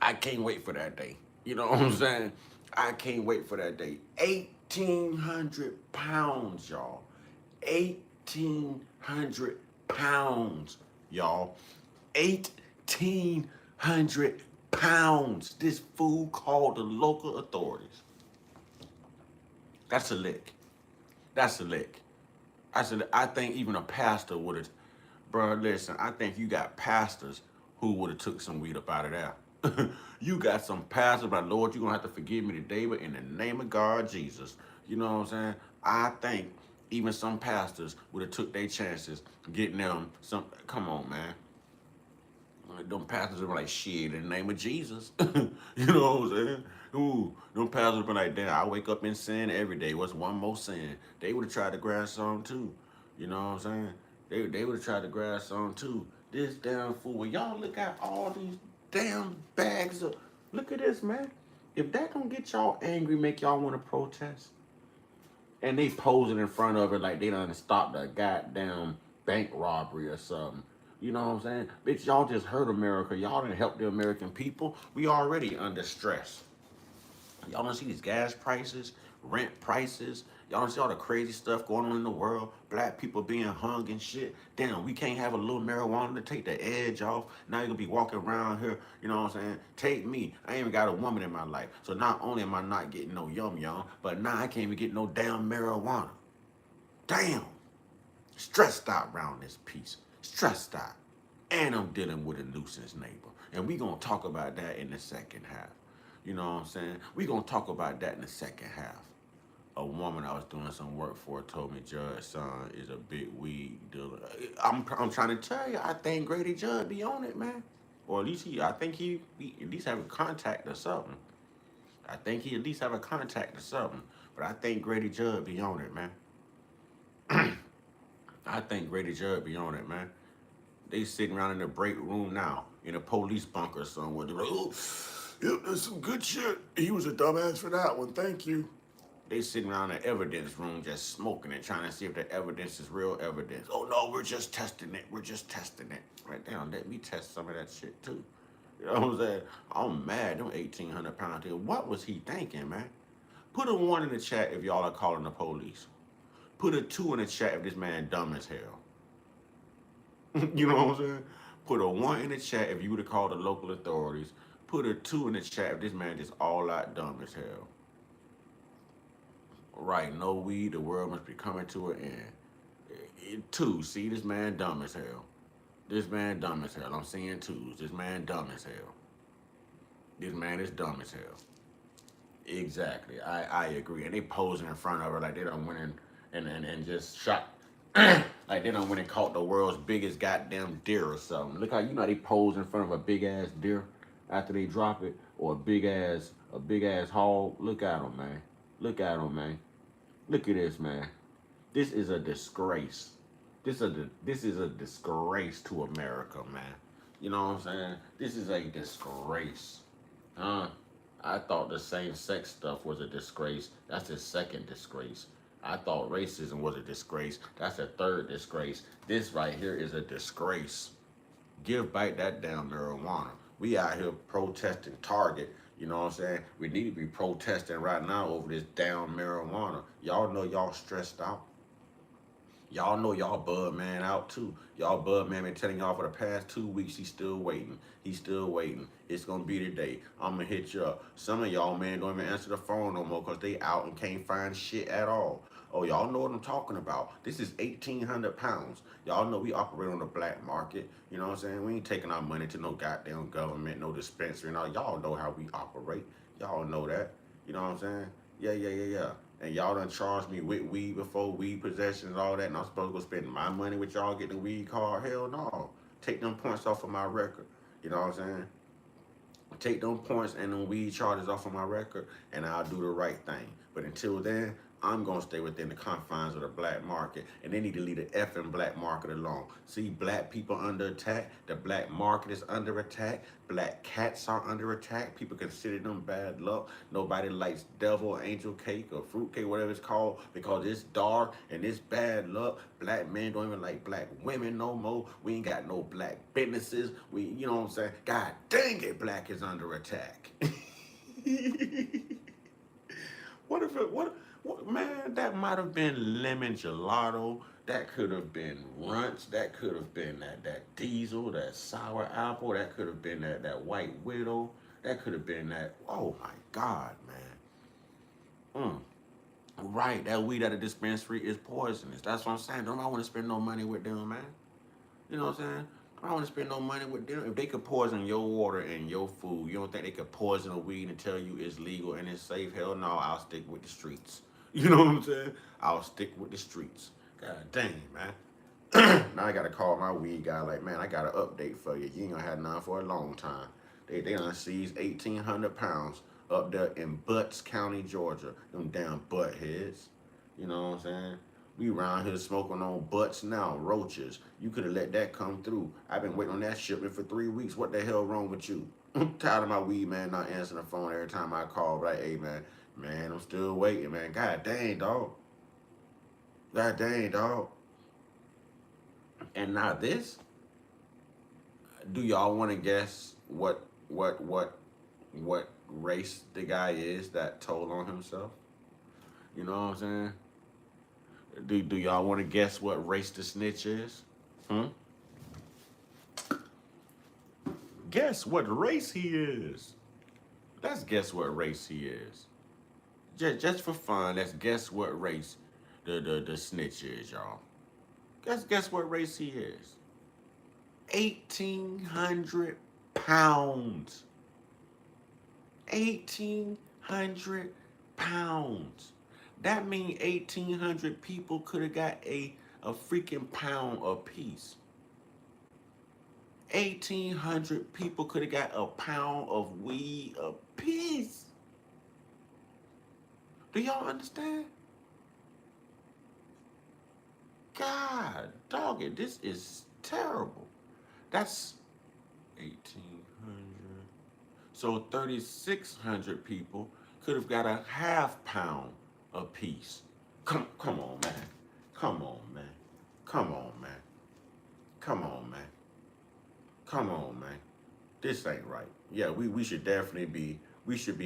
I can't wait for that day. You know what I'm saying? I can't wait for that day. 1,800 pounds, y'all. 1,800 pounds, y'all. 1,800 pounds. This fool called the local authorities. That's a lick. That's a lick. I think even a pastor would have, bro, listen, I think you got pastors who would have took some weed up out of there. You got some pastors, but Lord, you're going to have to forgive me today, but in the name of God, Jesus. You know what I'm saying? I think even some pastors would have took their chances getting them some, come on, man. Them pastors are like, shit, in the name of Jesus. You know what I'm saying? Ooh, them pastors be like, damn, I wake up in sin every day. What's one more sin? They would have tried to grab some too. You know what I'm saying? They would have tried to grab some too. This damn fool. Well, y'all look at all these damn bags of. Look at this, man. If that don't get y'all angry, make y'all want to protest, and they posing in front of it like they done stopped a goddamn bank robbery or something. You know what I'm saying? Bitch, y'all just hurt America. Y'all didn't help the American people. We already under stress. Y'all don't see these gas prices, rent prices. Y'all don't see all the crazy stuff going on in the world. Black people being hung and shit. Damn, we can't have a little marijuana to take the edge off. Now you're gonna be walking around here, you know what I'm saying? Take me. I ain't even got a woman in my life. So not only am I not getting no yum, but now I can't even get no damn marijuana. Damn. Stressed out around this piece. Stressed out. And I'm dealing with a nuisance neighbor. And we gonna talk about that in the second half. You know what I'm saying? We gonna talk about that in the second half. A woman I was doing some work for told me Judge's son is a big weed dealer. I'm trying to tell you, I think Grady Judd be on it, man. Or at least I think he at least have a contact or something. I think he at least have a contact or something. But I think Grady Judd be on it, man. I think Grady Judd be on it, man. They sitting around in the break room now, in a police bunker somewhere. They're like, oh, yeah, that's some good shit. He was a dumbass for that one. Thank you. They sitting around in the evidence room just smoking and trying to see if the evidence is real evidence. Oh, no, we're just testing it. We're just testing it. Right down, let me test some of that shit, too. You know what I'm saying? I'm mad. Them 1,800 pounds here. What was he thinking, man? Put a 1 in the chat if y'all are calling the police. Put a 2 in the chat if this man dumb as hell. You know what I'm saying? Put a 1 in the chat if you would have called the local authorities. Put a 2 in the chat if this man is all out dumb as hell. Right, no weed, the world must be coming to an end. 2, see, this man dumb as hell. This man dumb as hell. I'm seeing 2s. This man dumb as hell. This man is dumb as hell. Exactly, I agree. And they posing in front of her like they done went in and just shot. Like they done went and caught the world's biggest goddamn deer or something. Look how, you know, they pose in front of a big ass deer after they drop it, or a big ass hog. Look at them, man. Look at them, man. Look at this, man. This is a disgrace. This is a disgrace to America, man. You know what I'm saying? This is a disgrace. I thought the same-sex stuff was a disgrace. That's the second disgrace. I thought racism was a disgrace. That's the third disgrace. This right here is a disgrace. Give back that damn marijuana. We out here protesting Target. You know what I'm saying? We need to be protesting right now over this damn marijuana. Y'all know y'all stressed out. Y'all know y'all Bud man out too. Y'all Bud man been telling y'all for the past 2 weeks he's still waiting. He's still waiting. It's gonna be today. I'm gonna hit you up. Some of y'all man don't even answer the phone no more because they out and can't find shit at all. Oh, y'all know what I'm talking about. This is 1,800 pounds. Y'all know we operate on the black market. You know what I'm saying? We ain't taking our money to no goddamn government, no dispensary and all. Y'all know how we operate. Y'all know that. You know what I'm saying? Yeah. And y'all done charged me with weed before, weed possession and all that, and I'm supposed to go spend my money with y'all getting a weed card? Hell no. Take them points off of my record. You know what I'm saying? Take them points and them weed charges off of my record, and I'll do the right thing. But until then, I'm gonna stay within the confines of the black market, and they need to leave the effing black market alone. See, black people under attack. The black market is under attack. Black cats are under attack. People consider them bad luck. Nobody likes devil, angel cake, or fruit cake, whatever it's called, because it's dark and it's bad luck. Black men don't even like black women no more. We ain't got no black businesses. You know what I'm saying? God dang it, black is under attack. What if it, what, man, that might have been lemon gelato. That could have been runts. That could have been that diesel, that sour apple. That could have been that white widow. That could have been that, oh my God, man. Right, that weed at a dispensary is poisonous. That's what I'm saying. Don't I want to spend no money with them, man? You know what I'm saying? I don't want to spend no money with them. If they could poison your water and your food, you don't think they could poison a weed and tell you it's legal and it's safe? Hell no, I'll stick with the streets. You know what I'm saying? I'll stick with the streets. God dang, man. Now I gotta call my weed guy like, man, I got an update for you. You ain't gonna have none for a long time. They done seized 1,800 pounds up there in Butts County, Georgia. Them damn butt heads. You know what I'm saying? We around here smoking on butts now, roaches. You could have let that come through. I've been waiting on that shipment for 3 weeks. What the hell wrong with you? I'm tired of my weed man not answering the phone every time I call. Like, hey man, I'm still waiting, man. God dang, dog. God dang, dog. And now this, do y'all want to guess what race the guy is that told on himself? You know what I'm saying? Do y'all want to guess what race the snitch is? Hmm? Guess what race he is. Let's guess what race he is. Just for fun, let's guess what race the snitch is, y'all. Guess what race he is. 1,800 pounds. 1,800 pounds. That means 1,800 people could have got a freaking pound apiece. 1,800 people could have got a pound of weed apiece. Do y'all understand? God, dog it, this is terrible. That's 1,800. So 3,600 people could have got a half pound apiece. Come on, man. Come on, man. Come on, man. Come on, man. Come on, man. This ain't right. Yeah, we should definitely be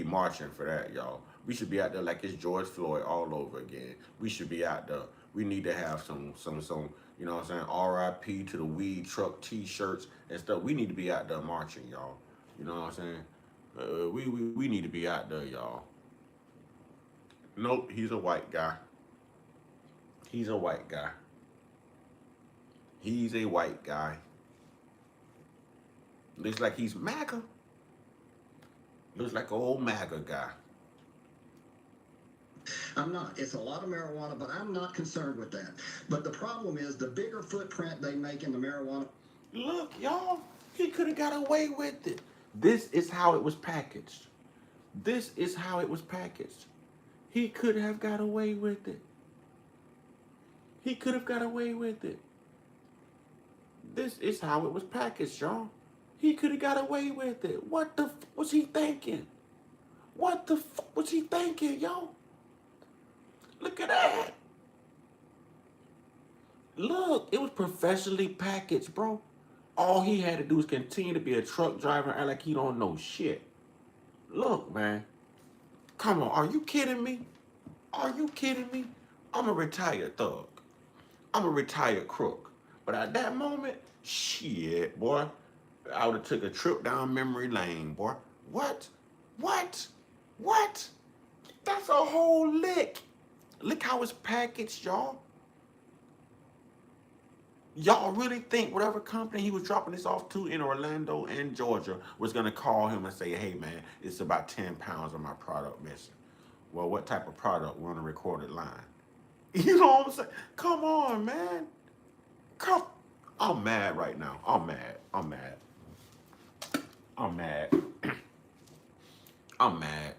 marching for that, y'all. We should be out there like it's George Floyd all over again. We should be out there. We need to have some, you know what I'm saying, RIP to the weed truck t-shirts and stuff. We need to be out there marching, y'all. You know what I'm saying? We need to be out there, y'all. Nope, he's a white guy. He's a white guy. He's a white guy. Looks like he's MAGA. Looks like an old MAGA guy. I'm not. It's a lot of marijuana, but I'm not concerned with that. But the problem is the bigger footprint they make in the marijuana. Look, y'all, he could have got away with it. This is how it was packaged. This is how it was packaged. He could have got away with it. He could have got away with it. This is how it was packaged, y'all. He could have got away with it. What the was he thinking? What the was he thinking, yo? Look at that. Look, it was professionally packaged, bro. All he had to do is continue to be a truck driver and act like he don't know shit. Look, man. Come on, are you kidding me? Are you kidding me? I'm a retired thug. I'm a retired crook. But at that moment, shit, boy, I would have took a trip down memory lane, boy. What? What? What? That's a whole lick. Look how it's packaged, y'all. Y'all really think whatever company he was dropping this off to in Orlando and Georgia was gonna call him and say, hey man, it's about 10 pounds of my product missing. Well, what type of product? We're on a recorded line. You know what I'm saying? Come on, man. Come. I'm mad right now. I'm mad. I'm mad. I'm mad. I'm mad.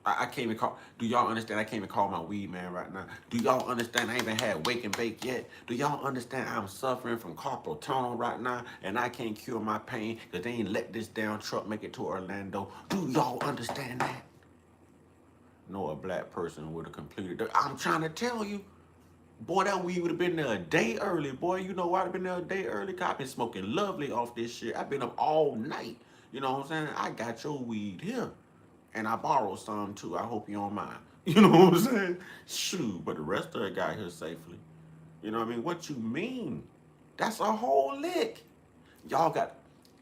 I can't even call. Do y'all understand? I can't even call my weed man right now. Do y'all understand? I ain't even had wake and bake yet. Do y'all understand? I'm suffering from carpal tunnel right now, and I can't cure my pain because they ain't let this down truck make it to Orlando. Do y'all understand that? No, a black person would have completed it. I'm trying to tell you, boy, that weed would have been there a day early. Boy, you know why I'd have been there a day early? Cause I've been smoking lovely off this shit. I've been up all night. You know what I'm saying? I got your weed here. And I borrowed some too. I hope you don't mind. You know what I'm saying? Shoot, but the rest of it got here safely. You know what I mean? What you mean? That's a whole lick. Y'all got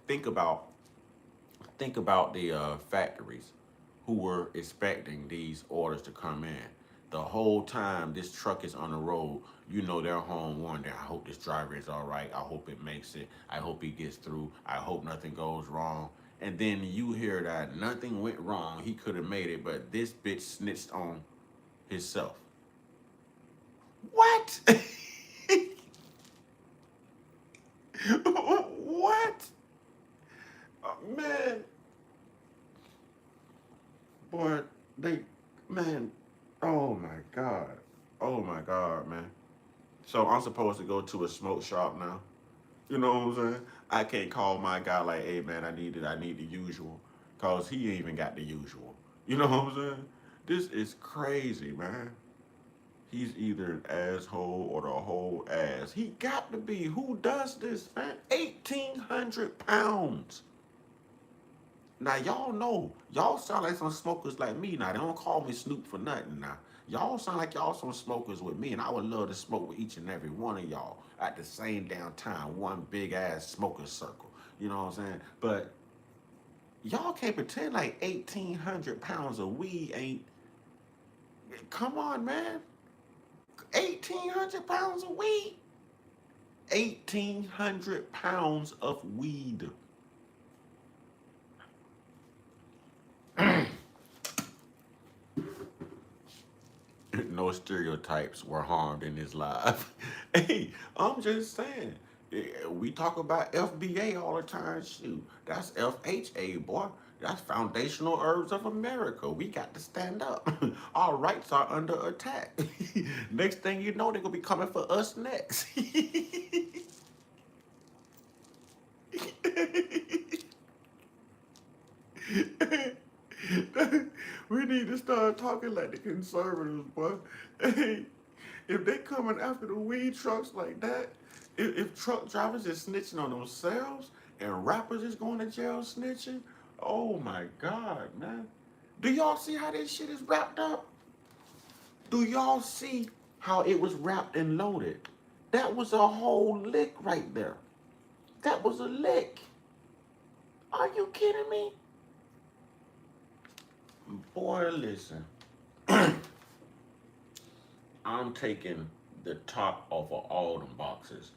think about the factories who were expecting these orders to come in. The whole time this truck is on the road, you know they're home wondering, I hope this driver is all right. I hope it makes it. I hope he gets through. I hope nothing goes wrong. And then you hear that nothing went wrong. He could have made it, but this bitch snitched on himself. What? What? Man, boy, they, man, oh my God. Oh my God, man. So I'm supposed to go to a smoke shop now. You know what I'm saying? I can't call my guy like, hey man, I need the usual. Cause he ain't even got the usual. You know what I'm saying? This is crazy, man. He's either an asshole or the whole ass. He got to be. Who does this, man? 1,800 pounds. Now y'all know, y'all sound like some smokers like me. Now they don't call me Snoop for nothing. Now y'all sound like y'all some smokers with me, and I would love to smoke with each and every one of y'all at the same damn time, one big ass smoker circle. You know what I'm saying? But y'all can't pretend like 1,800 pounds of weed ain't. Come on, man. 1,800 pounds of weed. 1,800 pounds of weed. No stereotypes were harmed in his life. Hey, I'm just saying. We talk about FBA all the time. Shoot, that's FHA, boy. That's Foundational Herbs of America. We got to stand up. Our rights are under attack. Next thing you know, they're going to be coming for us next. We need to start talking like the conservatives, boy. Hey, if they coming after the weed trucks like that, if truck drivers is snitching on themselves and rappers is going to jail snitching, oh my God, man. Do y'all see how this shit is wrapped up? Do y'all see how it was wrapped and loaded? That was a whole lick right there. That was a lick. Are you kidding me? Boy, listen. I'm taking the top off of all them boxes.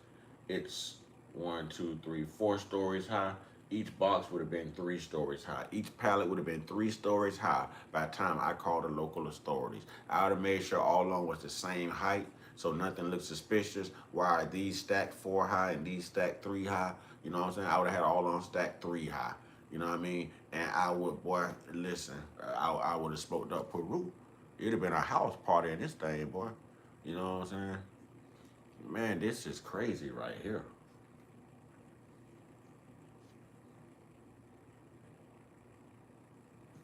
It's 4 stories high. Each box would have been 3 stories high. Each pallet would have been 3 stories high by the time I called the local authorities. I would have made sure all of them was the same height so nothing looked suspicious. Why are these stacked 4 high and these stacked 3 high? You know what I'm saying? I would have had all of them stacked 3 high. You know what I mean? And I would, boy, listen, I would have smoked up Peru. It'd have been a house party in this thing, boy. You know what I'm saying? Man, this is crazy right here.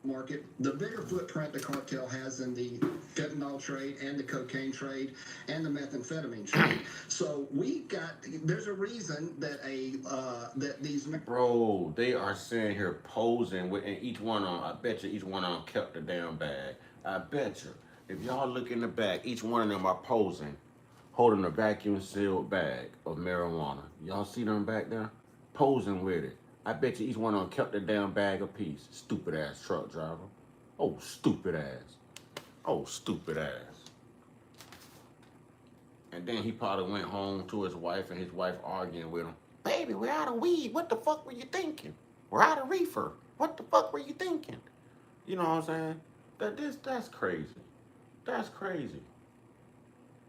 Market, the bigger footprint the cartel has in the fentanyl trade and the cocaine trade and the methamphetamine trade. So there's a reason that that these Bro, they are sitting here posing with, and each one of them, I bet you each one of them kept the damn bag. I bet you. If y'all look in the back, each one of them are posing holding a vacuum sealed bag of marijuana. Y'all see them back there? Posing with it. I bet you each one of them kept the damn bag a piece. Stupid ass truck driver. Oh, stupid ass. Oh, stupid ass. And then he probably went home to his wife and his wife arguing with him. Baby, we're out of weed. What the fuck were you thinking? We're out of reefer. What the fuck were you thinking? You know what I'm saying? That's crazy. That's crazy.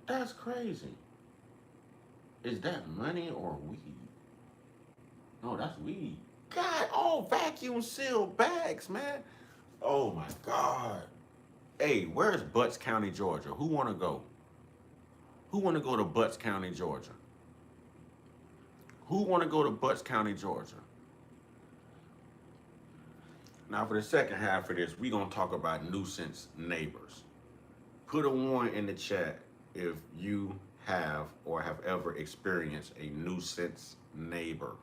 That's crazy. Is that money or weed? No, that's weed. God, all vacuum sealed bags, man. Oh my God. Hey, where's Butts County, Georgia? Who wanna go? Who wanna go to Butts County, Georgia? Who wanna go to Butts County, Georgia? Now for the second half of this, we gonna talk about nuisance neighbors. Put a 1 in the chat if you have or have ever experienced a nuisance neighbor.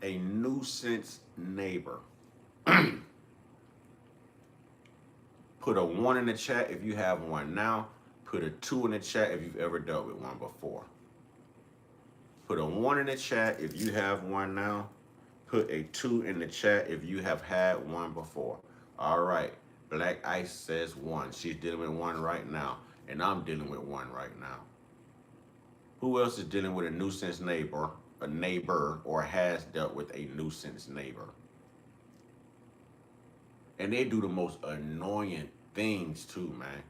A nuisance neighbor. Put a 1 in the chat if you have one now. Put a 2 in the chat if you've ever dealt with one before. Put a 1 in the chat if you have one now. Put a 2 in the chat if you have had one before. All right. Black Ice says 1. She's dealing with one right now. And I'm dealing with one right now. Who else is dealing with a nuisance neighbor, or has dealt with a nuisance neighbor? And they do the most annoying things too, man.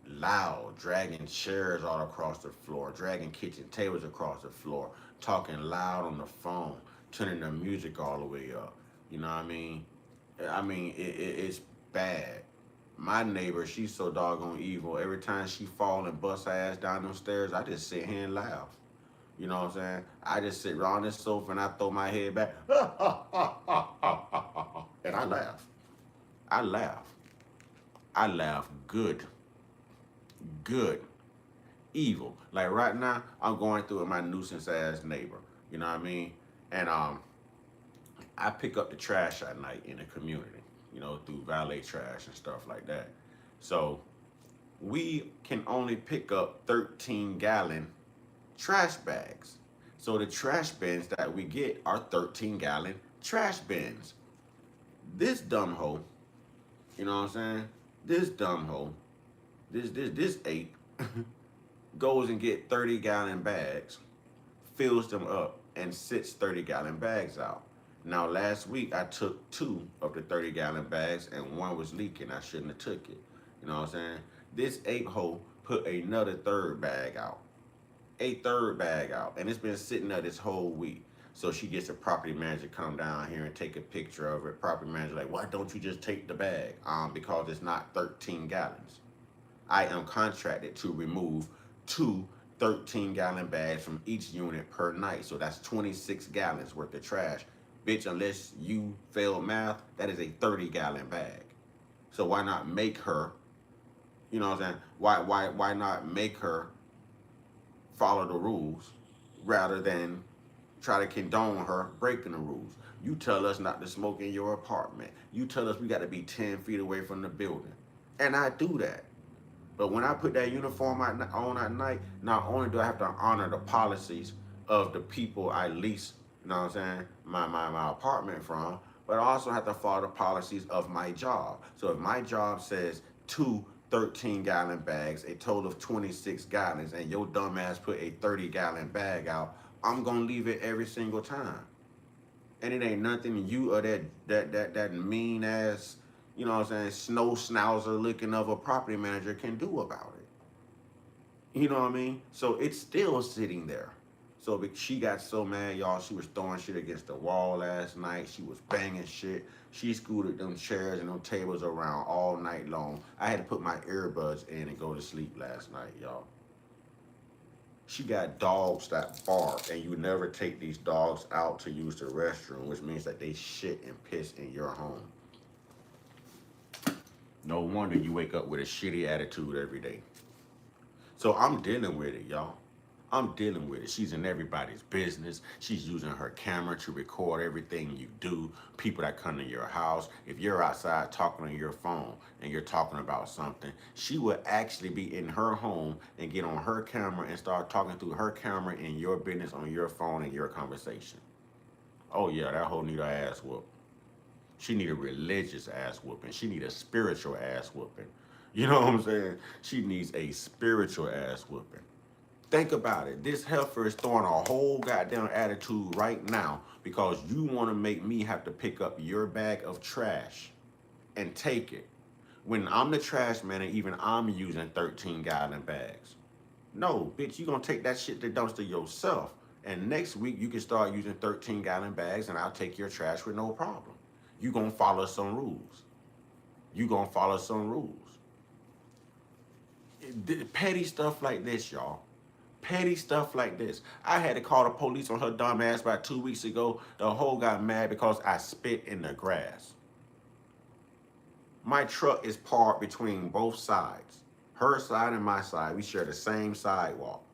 Loud, dragging chairs all across the floor, dragging kitchen tables across the floor, talking loud on the phone, turning the music all the way up. You know what I mean? It's bad. My neighbor, she's so doggone evil. Every time she fall and bust her ass down them stairs, I just sit here and laugh. You know what I'm saying? I just sit on this sofa and I throw my head back, and I laugh. I laugh. I laugh good. Good. Evil. Like right now, I'm going through with my nuisance ass neighbor. You know what I mean? And I pick up the trash at night in the community, you know, through valet trash and stuff like that. So we can only pick up 13-gallon trash bags. So the trash bins that we get are 13-gallon trash bins. This dumb hoe, you know what I'm saying? This dumb hoe, this ape goes and get 30-gallon bags, fills them up, and sits 30-gallon bags out. Now last week I took 2 of the 30-gallon bags and 1 was leaking. I shouldn't have took it. You know what I'm saying? This ape hoe put another 3rd bag out. A 3rd bag out. And it's been sitting there this whole week. So she gets a property manager to come down here and take a picture of it. Property manager like, why don't you just take the bag? Because it's not 13 gallons. I am contracted to remove 2 13-gallon bags from each unit per night. So that's 26 gallons worth of trash. Bitch, unless you fail math, that is a 30-gallon bag. So why not make her, you know what I'm saying? Why not make her follow the rules rather than try to condone her breaking the rules? You tell us not to smoke in your apartment. You tell us we got to be 10 feet away from the building. And I do that. But when I put that uniform on at night, not only do I have to honor the policies of the people I lease, you know what I'm saying, my apartment from, but I also have to follow the policies of my job. So if my job says 2 13-gallon bags, a total of 26 gallons, and your dumb ass put a 30-gallon bag out, I'm gonna leave it every single time. And it ain't nothing you or that mean ass, you know what I'm saying, snow schnauzer looking of a property manager can do about it. You know what I mean? So it's still sitting there. So she got so mad, y'all, she was throwing shit against the wall last night. She was banging shit. She scooted them chairs and them tables around all night long. I had to put my earbuds in and go to sleep last night, y'all. She got dogs that bark, and you never take these dogs out to use the restroom, which means that they shit and piss in your home. No wonder you wake up with a shitty attitude every day. So I'm dealing with it, y'all. I'm dealing with it. She's in everybody's business. She's using her camera to record everything you do, people that come to your house. If you're outside talking on your phone and you're talking about something, she will actually be in her home and get on her camera and start talking through her camera in your business on your phone and your conversation. Oh yeah, that whole need her ass whoop. She need a religious ass whooping. She need a spiritual ass whooping. You know what I'm saying? She needs a spiritual ass whooping. Think about it. This heifer is throwing a whole goddamn attitude right now because you want to make me have to pick up your bag of trash and take it. When I'm the trash man and even I'm using 13-gallon bags. No, bitch, you gonna take that shit to the dumpster yourself. And next week you can start using 13-gallon bags and I'll take your trash with no problem. You gonna follow some rules. You gonna follow some rules. Petty stuff like this, y'all. Petty stuff like this. I had to call the police on her dumb ass about 2 weeks ago. The hoe got mad because I spit in the grass. My truck is parked between both sides. Her side and my side. We share the same sidewalk.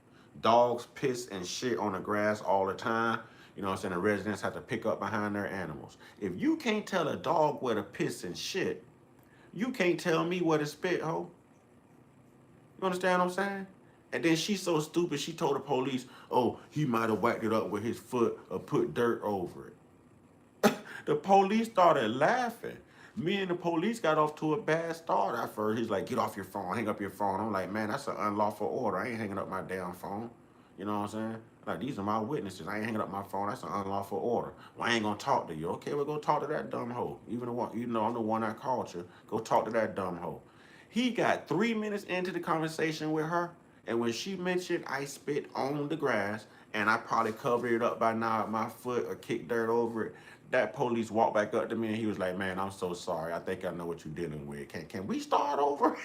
Dogs piss and shit on the grass all the time. You know what I'm saying? The residents have to pick up behind their animals. If you can't tell a dog where to piss and shit, you can't tell me where to spit, ho. You understand what I'm saying? And then she's so stupid, she told the police, oh, he might have whacked it up with his foot or put dirt over it. The police started laughing. Me and the police got off to a bad start at first. He's like, get off your phone, hang up your phone. I'm like, man, that's an unlawful order. I ain't hanging up my damn phone. You know what I'm saying? Like, these are my witnesses. I ain't hanging up my phone. That's an unlawful order. Well, I ain't gonna talk to you. Okay, we'll go talk to that dumb hoe. Even though I'm the one that called you, go talk to that dumb hoe. He got 3 minutes into the conversation with her, and when she mentioned I spit on the grass, and I probably covered it up by now with my foot or kicked dirt over it, that police walked back up to me and he was like, man, I'm so sorry. I think I know what you're dealing with. Can we start over?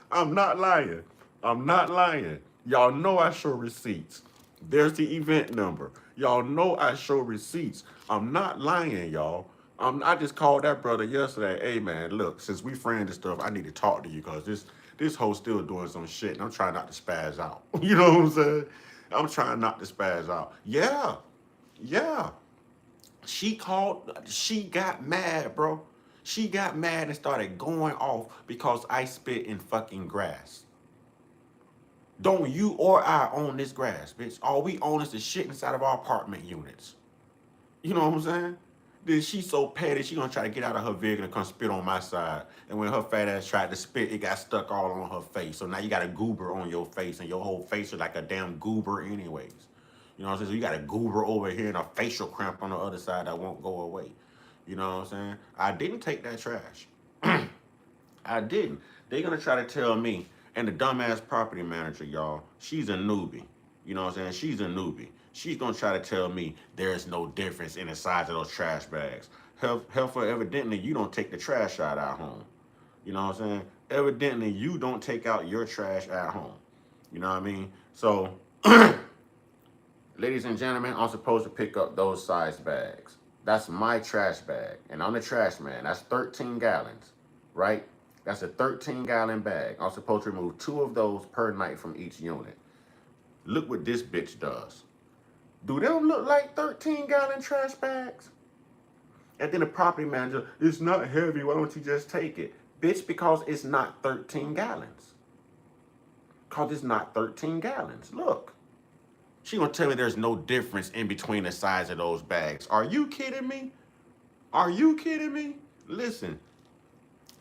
I'm not lying. I'm not lying. Y'all know I show receipts. There's the event number. Y'all know I show receipts. I'm not lying, y'all. I just called that brother yesterday. Hey man, look, since we friends and stuff, I need to talk to you because this hoe's still doing some shit and I'm trying not to spaz out. You know what I'm saying? I'm trying not to spaz out. Yeah. She got mad, bro. She got mad and started going off because I spit in fucking grass. Don't you or I own this grass, bitch. All we own is the shit inside of our apartment units. You know what I'm saying? Then she's so petty, she gonna try to get out of her vehicle and come spit on my side. And when her fat ass tried to spit, it got stuck all on her face. So now you got a goober on your face, and your whole face is like a damn goober anyways. You know what I'm saying? So you got a goober over here and a facial cramp on the other side that won't go away. You know what I'm saying? I didn't take that trash. I didn't. They're gonna try to tell me, and the dumbass property manager, y'all, she's a newbie. You know what I'm saying? She's a newbie. She's gonna try to tell me there's no difference in the size of those trash bags. Helfer, evidently you don't take the trash out at home. You know what I'm saying? Evidently you don't take out your trash at home. You know what I mean? So, ladies and gentlemen, I'm supposed to pick up those size bags. That's my trash bag, and I'm the trash man. That's 13 gallons, right? That's a 13-gallon bag. I'm supposed to remove 2 of those per night from each unit. Look what this bitch does. Do them look like 13-gallon trash bags? And then the property manager, it's not heavy, why don't you just take it? Bitch, because it's not 13 gallons. Because it's not 13 gallons. Look. She gonna tell me there's no difference in between the size of those bags. Are you kidding me? Are you kidding me? Listen,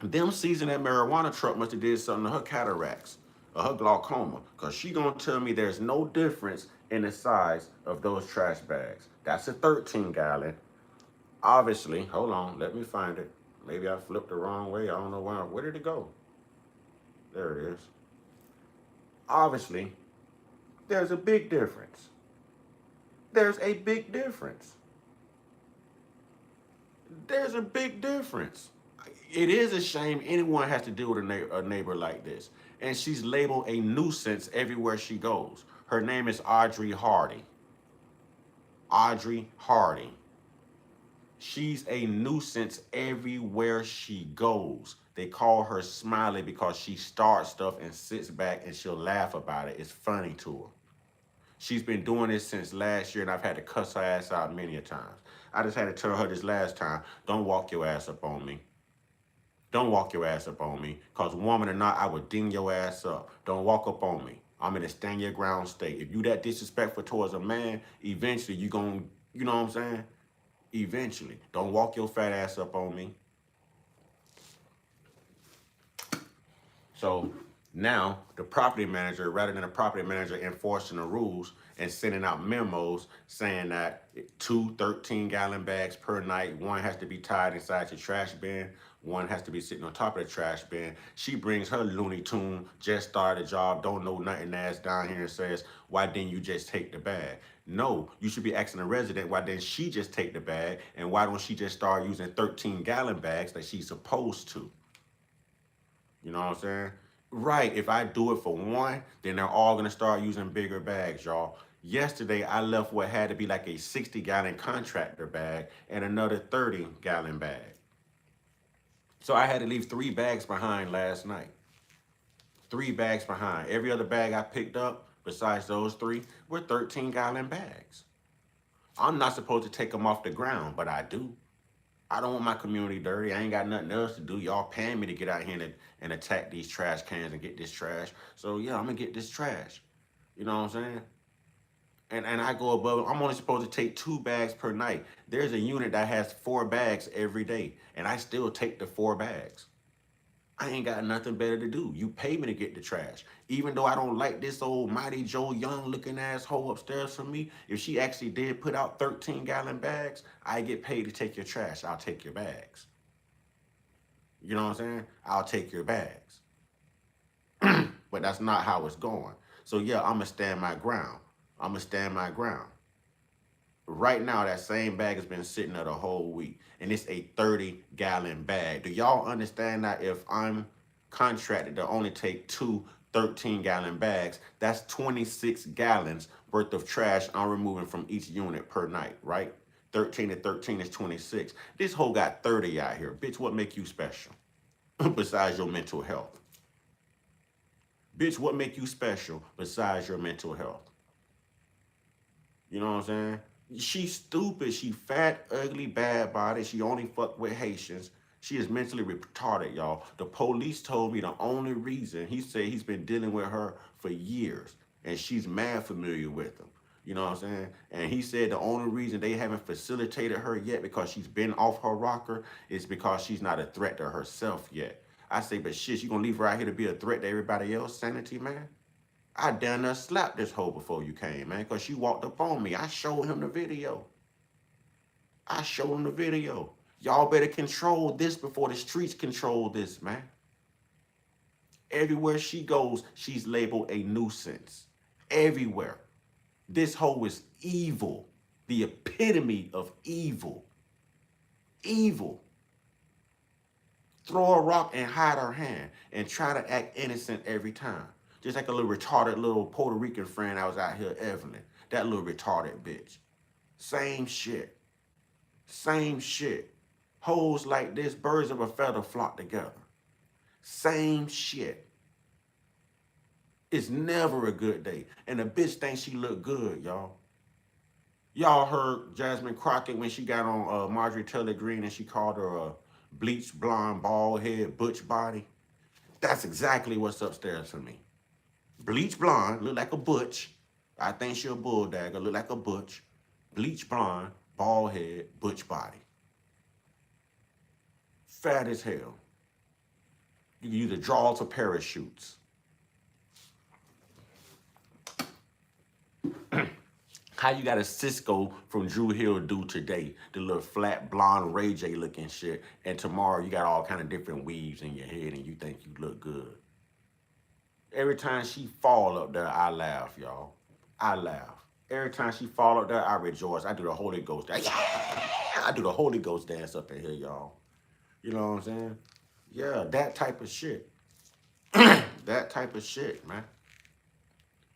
them seizing that marijuana truck must have did something to her cataracts or her glaucoma, because she gonna tell me there's no difference in the size of those trash bags. That's a 13-gallon. Obviously, hold on, let me find it. Maybe I flipped the wrong way. I don't know why. Where did it go? There it is. Obviously, there's a big difference. There's a big difference. There's a big difference. It is a shame anyone has to deal with a neighbor like this. And she's labeled a nuisance everywhere she goes. Her name is Audrey Hardy. Audrey Hardy. She's a nuisance everywhere she goes. They call her Smiley because she starts stuff and sits back and she'll laugh about it. It's funny to her. She's been doing this since last year, and I've had to cuss her ass out many a times. I just had to tell her this last time, don't walk your ass up on me. Don't walk your ass up on me, because woman or not, I would ding your ass up. Don't walk up on me. I'm in a stand your ground state. If you that disrespectful towards a man, eventually you gonna, you know what I'm saying? Eventually. Don't walk your fat ass up on me. So now the property manager, rather than the property manager enforcing the rules and sending out memos saying that 2 13-gallon bags per night, one has to be tied inside your trash bin, one has to be sitting on top of the trash bin. She brings her Looney Tune, just started a job, don't know nothing ass down here and says, why didn't you just take the bag? No, you should be asking the resident, why didn't she just take the bag? And why don't she just start using 13-gallon bags that she's supposed to? You know what I'm saying? Right. If I do it for one, then they're all gonna start using bigger bags, y'all. Yesterday, I left what had to be like a 60-gallon contractor bag and another 30-gallon bag. So I had to leave 3 bags behind last night. 3 bags behind. Every other bag I picked up, besides those 3, were 13-gallon bags. I'm not supposed to take them off the ground, but I do. I don't want my community dirty. I ain't got nothing else to do. Y'all paying me to get out here and attack these trash cans and get this trash. So yeah, I'm gonna get this trash. You know what I'm saying? And I go above. I'm only supposed to take 2 bags per night. There's a unit that has 4 bags every day, and I still take the 4 bags. I ain't got nothing better to do. You pay me to get the trash. Even though I don't like this old Mighty Joe Young looking asshole upstairs from me, if she actually did put out 13-gallon bags, I get paid to take your trash. I'll take your bags. You know what I'm saying? I'll take your bags. But that's not how it's going. So yeah, I'm gonna stand my ground. I'm gonna stand my ground. Right now, that same bag has been sitting there the whole week, and it's a 30-gallon bag. Do y'all understand that if I'm contracted to only take 2 13-gallon bags, that's 26 gallons worth of trash I'm removing from each unit per night, right? 13 to 13 is 26. This hoe got 30 out here. Bitch, what make you special? Besides your mental health. Bitch, what make you special besides your mental health? You know what I'm saying? She's stupid. She fat, ugly, bad body. She only fuck with Haitians. She is mentally retarded, y'all. The police told me the only reason, he said he's been dealing with her for years, and she's mad familiar with him. You know what I'm saying? And he said the only reason they haven't facilitated her yet because she's been off her rocker is because she's not a threat to herself yet. I say, but shit, you gonna leave her out here to be a threat to everybody else? Sanity, man? I done slapped this hoe before you came, man, because she walked up on me. I showed him the video. I showed him the video. Y'all better control this before the streets control this, man. Everywhere she goes, she's labeled a nuisance. Everywhere. This hoe is evil. The epitome of evil. Evil. Throw a rock and hide her hand and try to act innocent every time. Just like a little retarded little Puerto Rican friend I was out here, Evelyn. That little retarded bitch. Same shit. Same shit. Hoes like this, birds of a feather flock together. Same shit. It's never a good day. And the bitch thinks she look good, y'all. Y'all heard Jasmine Crockett when she got on Marjorie Taylor Greene and she called her a bleached, blonde, bald head, butch body. That's exactly what's upstairs for me. Bleach blonde, look like a butch. I think she a bulldagger, look like a butch. Bleach blonde, bald head, butch body. Fat as hell. You can use a draw to parachutes. How you got a Cisco from Drew Hill do today, the little flat blonde Ray J looking shit, and tomorrow you got all kind of different weaves in your head and you think you look good. Every time she fall up there, I laugh, y'all. I laugh. Every time she fall up there, I rejoice. I do the Holy Ghost dance. Yeah! I do the Holy Ghost dance up in here, y'all. You know what I'm saying? Yeah, that type of shit. That type of shit, man.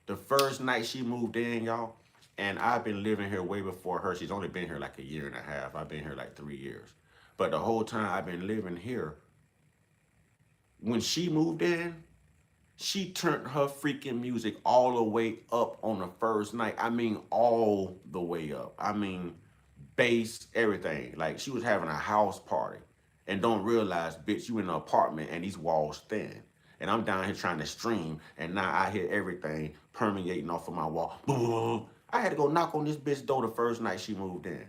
The first night she moved in, y'all, And I've been living here way before her. She's only been here like a year and a half. I've been here like 3 years. But the whole time I've been living here, when she moved in, she turned her freaking music all the way up on the first night. I mean, all the way up. I mean, bass, everything. Like she was having a house party and don't realize, bitch, you in an apartment and these walls thin. And I'm down here trying to stream and now I hear everything permeating off of my wall. I had to go knock on this bitch door the first night she moved in.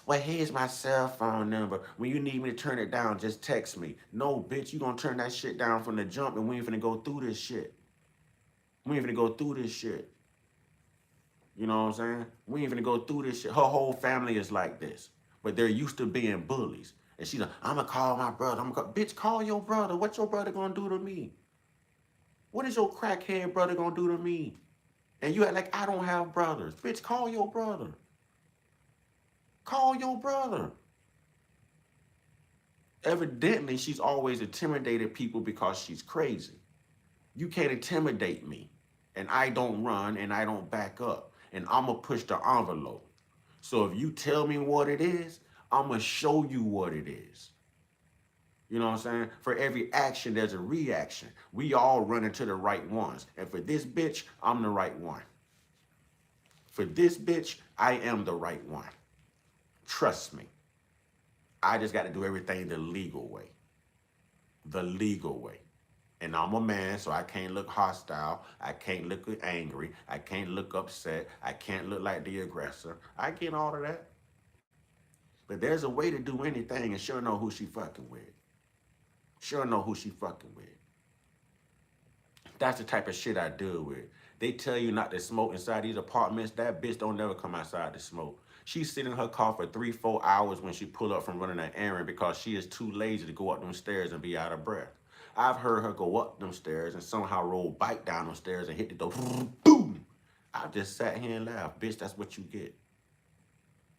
Well, here's my cell phone number. When you need me to turn it down, just text me. No, bitch, you gonna turn that shit down from the jump and we ain't finna go through this shit. We ain't finna go through this shit. You know what I'm saying? We ain't finna go through this shit. Her whole family is like this. But they're used to being bullies. And she's like, I'm gonna call my brother. Bitch, call your brother. What your brother gonna do to me? What is your crackhead brother gonna do to me? And you act like I don't have brothers. Bitch, call your brother. Call your brother. Evidently, she's always intimidated people because she's crazy. You can't intimidate me. And I don't run and I don't back up. And I'm going to push the envelope. So if you tell me what it is, I'm going to show you what it is. You know what I'm saying? For every action, there's a reaction. We all run into the right ones. And for this bitch, I'm the right one. For this bitch, I am the right one. Trust me. I just got to do everything the legal way. The legal way. And I'm a man, so I can't look hostile. I can't look angry. I can't look upset. I can't look like the aggressor. I get all of that. But there's a way to do anything and sure know who she fucking with. Sure know who she fucking with. That's the type of shit I deal with. They tell you not to smoke inside these apartments. That bitch don't never come outside to smoke. She sit in her car for 3-4 hours when she pull up from running an errand because she is too lazy to go up them stairs and be out of breath. I've heard her go up them stairs and somehow roll bike down them stairs and hit the door. Boom! I've just sat here and laughed. Bitch, that's what you get.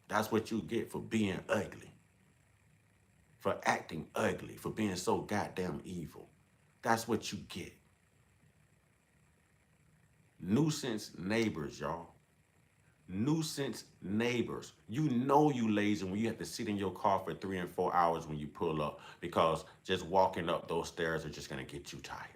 That's what you get for being ugly. For acting ugly. For being so goddamn evil. That's what you get. Nuisance neighbors, y'all. Nuisance neighbors. You know you lazy when you have to sit in your car for 3 and 4 hours when you pull up because just walking up those stairs are just going to get you tired.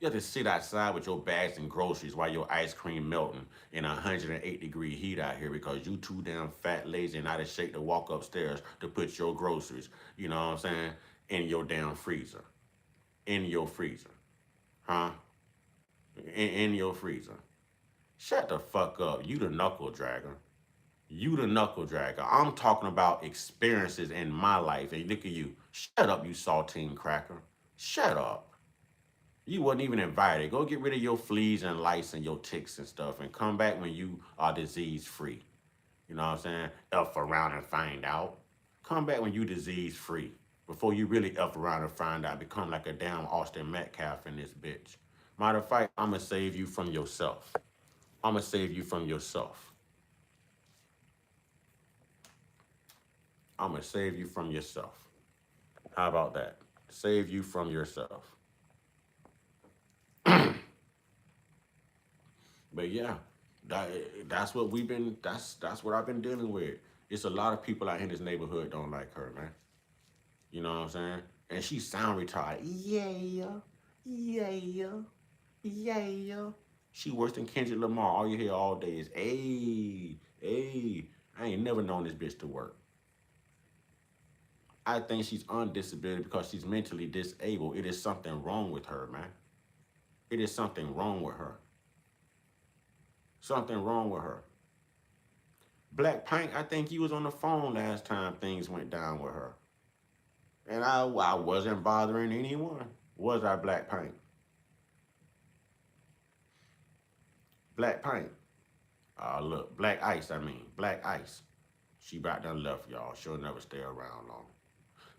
You have to sit outside with your bags and groceries while your ice cream melting in 108-degree heat out here because you too damn fat, lazy, and out of shape to walk upstairs to put your groceries, you know what I'm saying, in your damn freezer. In your freezer. Huh? In your freezer. Shut the fuck up. You the knuckle dragger. You the knuckle dragger. I'm talking about experiences in my life. And look at you. Shut up, you saltine cracker. Shut up. You wasn't even invited. Go get rid of your fleas and lice and your ticks and stuff and come back when you are disease free. You know what I'm saying? F around and find out. Come back when you disease free. Before you really F around and find out. Become like a damn Austin Metcalf in this bitch. Matter of fact, I'm going to save you from yourself. I'm going to save you from yourself. I'm going to save you from yourself. How about that? Save you from yourself. But yeah, that's what we've been, that's what I've been dealing with. It's a lot of people out here in this neighborhood don't like her, man. You know what I'm saying? And she sound retarded. Yeah. She worse than Kendrick Lamar. All you hear all day is, hey. I ain't never known this bitch to work. I think she's on disability because she's mentally disabled. It is something wrong with her, man. It is something wrong with her. Something wrong with her. Black Pink, I think you was on the phone last time things went down with her. And I wasn't bothering anyone. Was I, Black Pink? Black Pink. Look, Black Ice, Black Ice. She about done left, y'all. She'll never stay around long.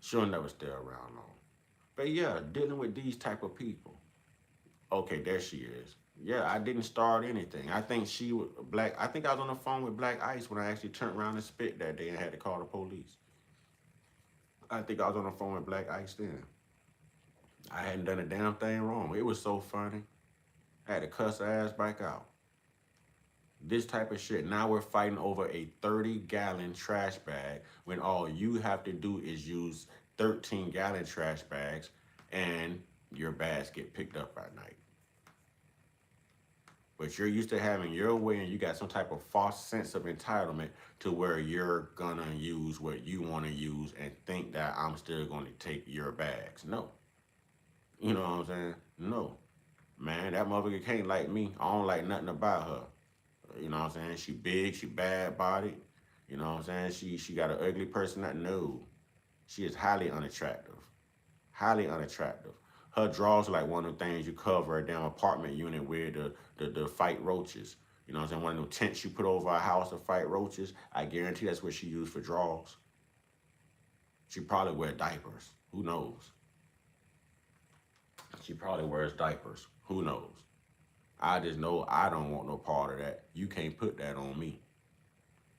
She'll never stay around long. But yeah, dealing with these type of people. Okay, there she is. Yeah, I didn't start anything. I think she was Black. I think I was on the phone with Black Ice when I actually turned around and spit that day and had to call the police. I think I was on the phone with Black Ice then. I hadn't done a damn thing wrong. It was so funny. I had to cuss her ass back out. This type of shit. Now we're fighting over a 30-gallon trash bag when all you have to do is use 13-gallon trash bags and your bags get picked up at night. But you're used to having your way and you got some type of false sense of entitlement to where you're gonna use what you want to use and think that I'm still going to take your bags. No. You know what I'm saying? No. Man, that motherfucker can't like me. I don't like nothing about her. You know what I'm saying? She big, she bad bodied. You know what I'm saying? She got an ugly person that no. She is highly unattractive. Highly unattractive. Her drawers are like one of the things you cover a damn apartment unit with the fight roaches. You know what I'm saying? One of them tents you put over a house to fight roaches. I guarantee that's what she used for drawers. She probably wear diapers. Who knows? She probably wears diapers. Who knows? I just know I don't want no part of that. You can't put that on me.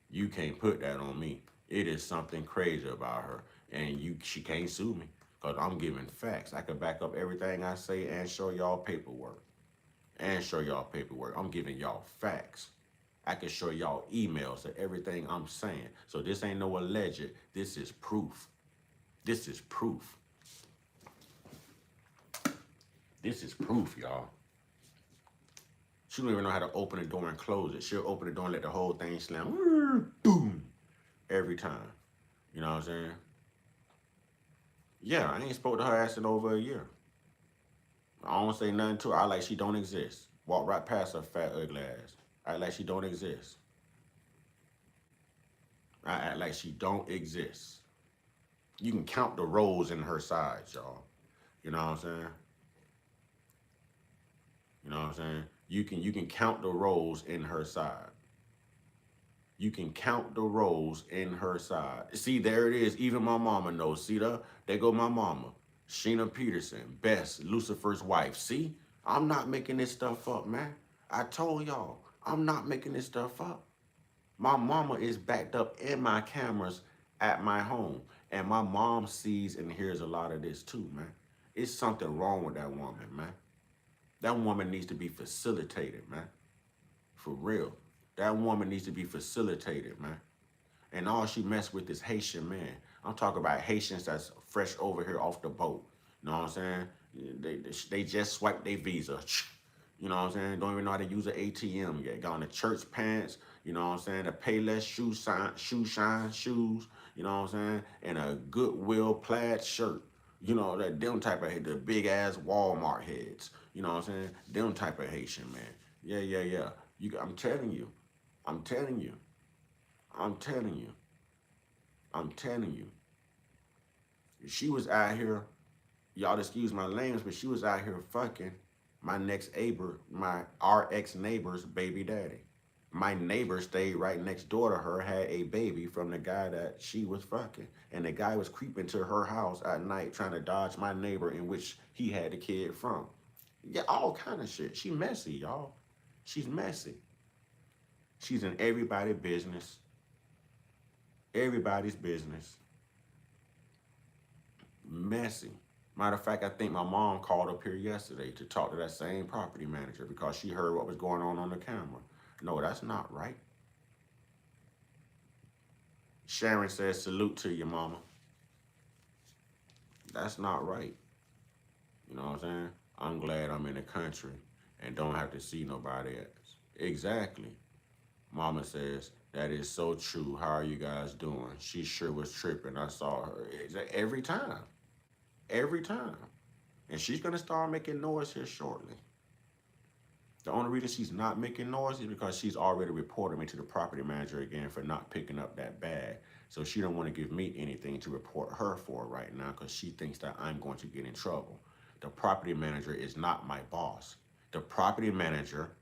You can't put that on me. It is something crazy about her. And she can't sue me because I'm giving facts. I can back up everything I say and show y'all paperwork. I'm giving y'all facts. I can show y'all emails of everything I'm saying. So this ain't no alleged. This is proof. This is proof. This is proof, y'all. She don't even know how to open the door and close it. She'll open the door and let the whole thing slam. Boom. Every time. You know what I'm saying? Yeah, I ain't spoke to her ass in over a year. I don't say nothing to her. I like she don't exist. Walk right past her fat, ugly ass. I act like she don't exist. I act like she don't exist. You can count the rows in her sides, y'all. You know what I'm saying? You know what I'm saying? You can count the rows in her side. You can count the rows in her side. See, there it is. Even my mama knows. See, there go my mama. Sheena Peterson, Bess, Lucifer's wife. See, I'm not making this stuff up, man. I told y'all, I'm not making this stuff up. My mama is backed up in my cameras at my home. And my mom sees and hears a lot of this too, man. It's something wrong with that woman, man. That woman needs to be facilitated, man. For real. That woman needs to be facilitated, man. And all she messed with is Haitian men. I'm talking about Haitians that's fresh over here off the boat. You know what I'm saying? They just swiped their visa. You know what I'm saying? Don't even know how to use an ATM yet. Got on the church pants, you know what I'm saying? The Payless shoe shine shoes, you know what I'm saying? And a Goodwill plaid shirt. You know, them type of, the big ass Walmart heads. You know what I'm saying? Them type of Haitian man. Yeah. I'm telling you. I'm telling you. She was out here, y'all excuse my language, but she was out here fucking our ex-neighbor's baby daddy. My neighbor stayed right next door to her, had a baby from the guy that she was fucking. And the guy was creeping to her house at night trying to dodge my neighbor in which he had the kid from. Yeah, all kind of shit. She messy, y'all. She's messy. She's in everybody's business. Everybody's business. Messy. Matter of fact, I think my mom called up here yesterday to talk to that same property manager because she heard what was going on the camera. No, that's not right. Sharon says, salute to you, mama. That's not right. You know what I'm saying? I'm glad I'm in the country and don't have to see nobody else. Exactly. Mama says, that is so true. How are you guys doing? She sure was tripping. I saw her every time. Every time. And she's going to start making noise here shortly. The only reason she's not making noise is because she's already reported me to the property manager again for not picking up that bag. So she don't want to give me anything to report her for right now because she thinks that I'm going to get in trouble. The property manager is not my boss. The property manager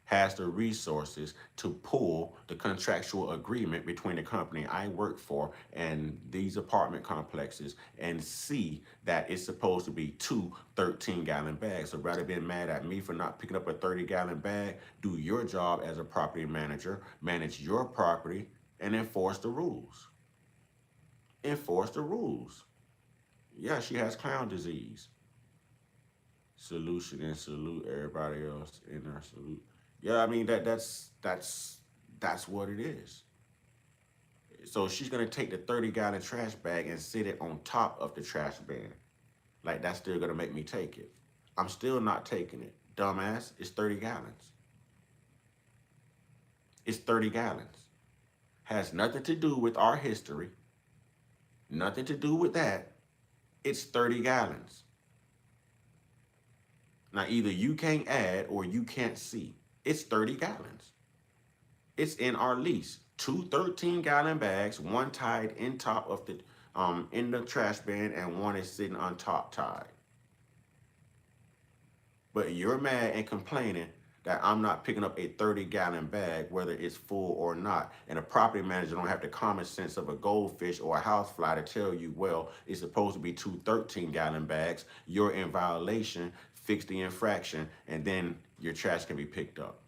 has the resources to pull the contractual agreement between the company I work for and these apartment complexes and see that it's supposed to be 2 13-gallon bags. So rather than mad at me for not picking up a 30-gallon bag, do your job as a property manager, manage your property, and enforce the rules. Enforce the rules. Yeah, she has clown disease. Solution and salute everybody else in her salute. Yeah, I mean that's what it is. So she's gonna take the 30-gallon trash bag and sit it on top of the trash bin. Like that's still gonna make me take it. I'm still not taking it. Dumbass, it's 30 gallons. It's 30 gallons. Has nothing to do with our history. Nothing to do with that. It's 30 gallons. Now either you can't add or you can't see. It's 30 gallons. It's in our lease. Two 13-gallon bags, one tied in top of the in the trash bin and one is sitting on top tied. But you're mad and complaining that I'm not picking up a 30-gallon bag, whether it's full or not. And a property manager don't have the common sense of a goldfish or a housefly to tell you, well, it's supposed to be two 13-gallon bags. You're in violation, fix the infraction, and then your trash can be picked up.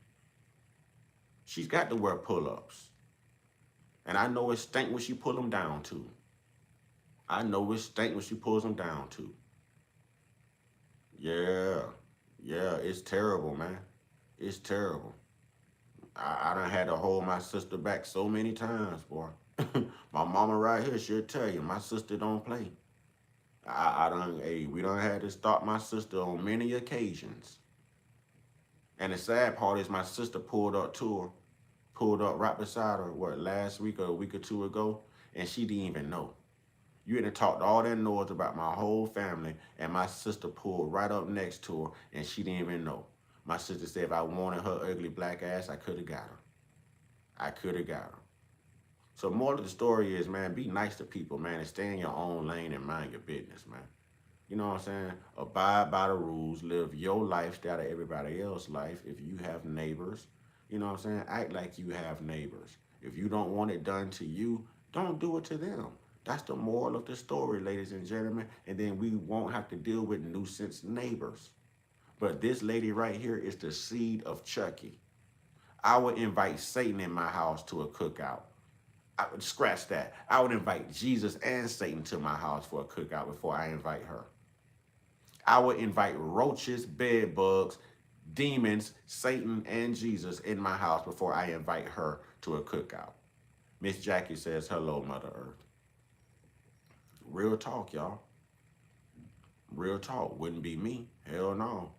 She's got to wear pull-ups. And I know it stink when she pull them down too. I know it stink when she pulls them down too. Yeah. Yeah, it's terrible, man. It's terrible. I done had to hold my sister back so many times, boy. My mama right here, she'll tell you, my sister don't play. We done had to stop my sister on many occasions. And the sad part is my sister pulled up right beside her, last week or a week or two ago, and she didn't even know. You had to talk all that noise about my whole family, and my sister pulled right up next to her, and she didn't even know. My sister said if I wanted her ugly black ass, I could have got her. I could have got her. So more of the story is, man, be nice to people, man, and stay in your own lane and mind your business, man. You know what I'm saying? Abide by the rules. Live your lifestyle of everybody else's life. If you have neighbors, you know what I'm saying? Act like you have neighbors. If you don't want it done to you, don't do it to them. That's the moral of the story, ladies and gentlemen. And then we won't have to deal with nuisance neighbors. But this lady right here is the seed of Chucky. I would invite Satan in my house to a cookout. I would scratch that. I would invite Jesus and Satan to my house for a cookout before I invite her. I would invite roaches, bed bugs, demons, Satan, and Jesus in my house before I invite her to a cookout. Miss Jackie says, hello, Mother Earth. Real talk, y'all. Real talk. Wouldn't be me. Hell no.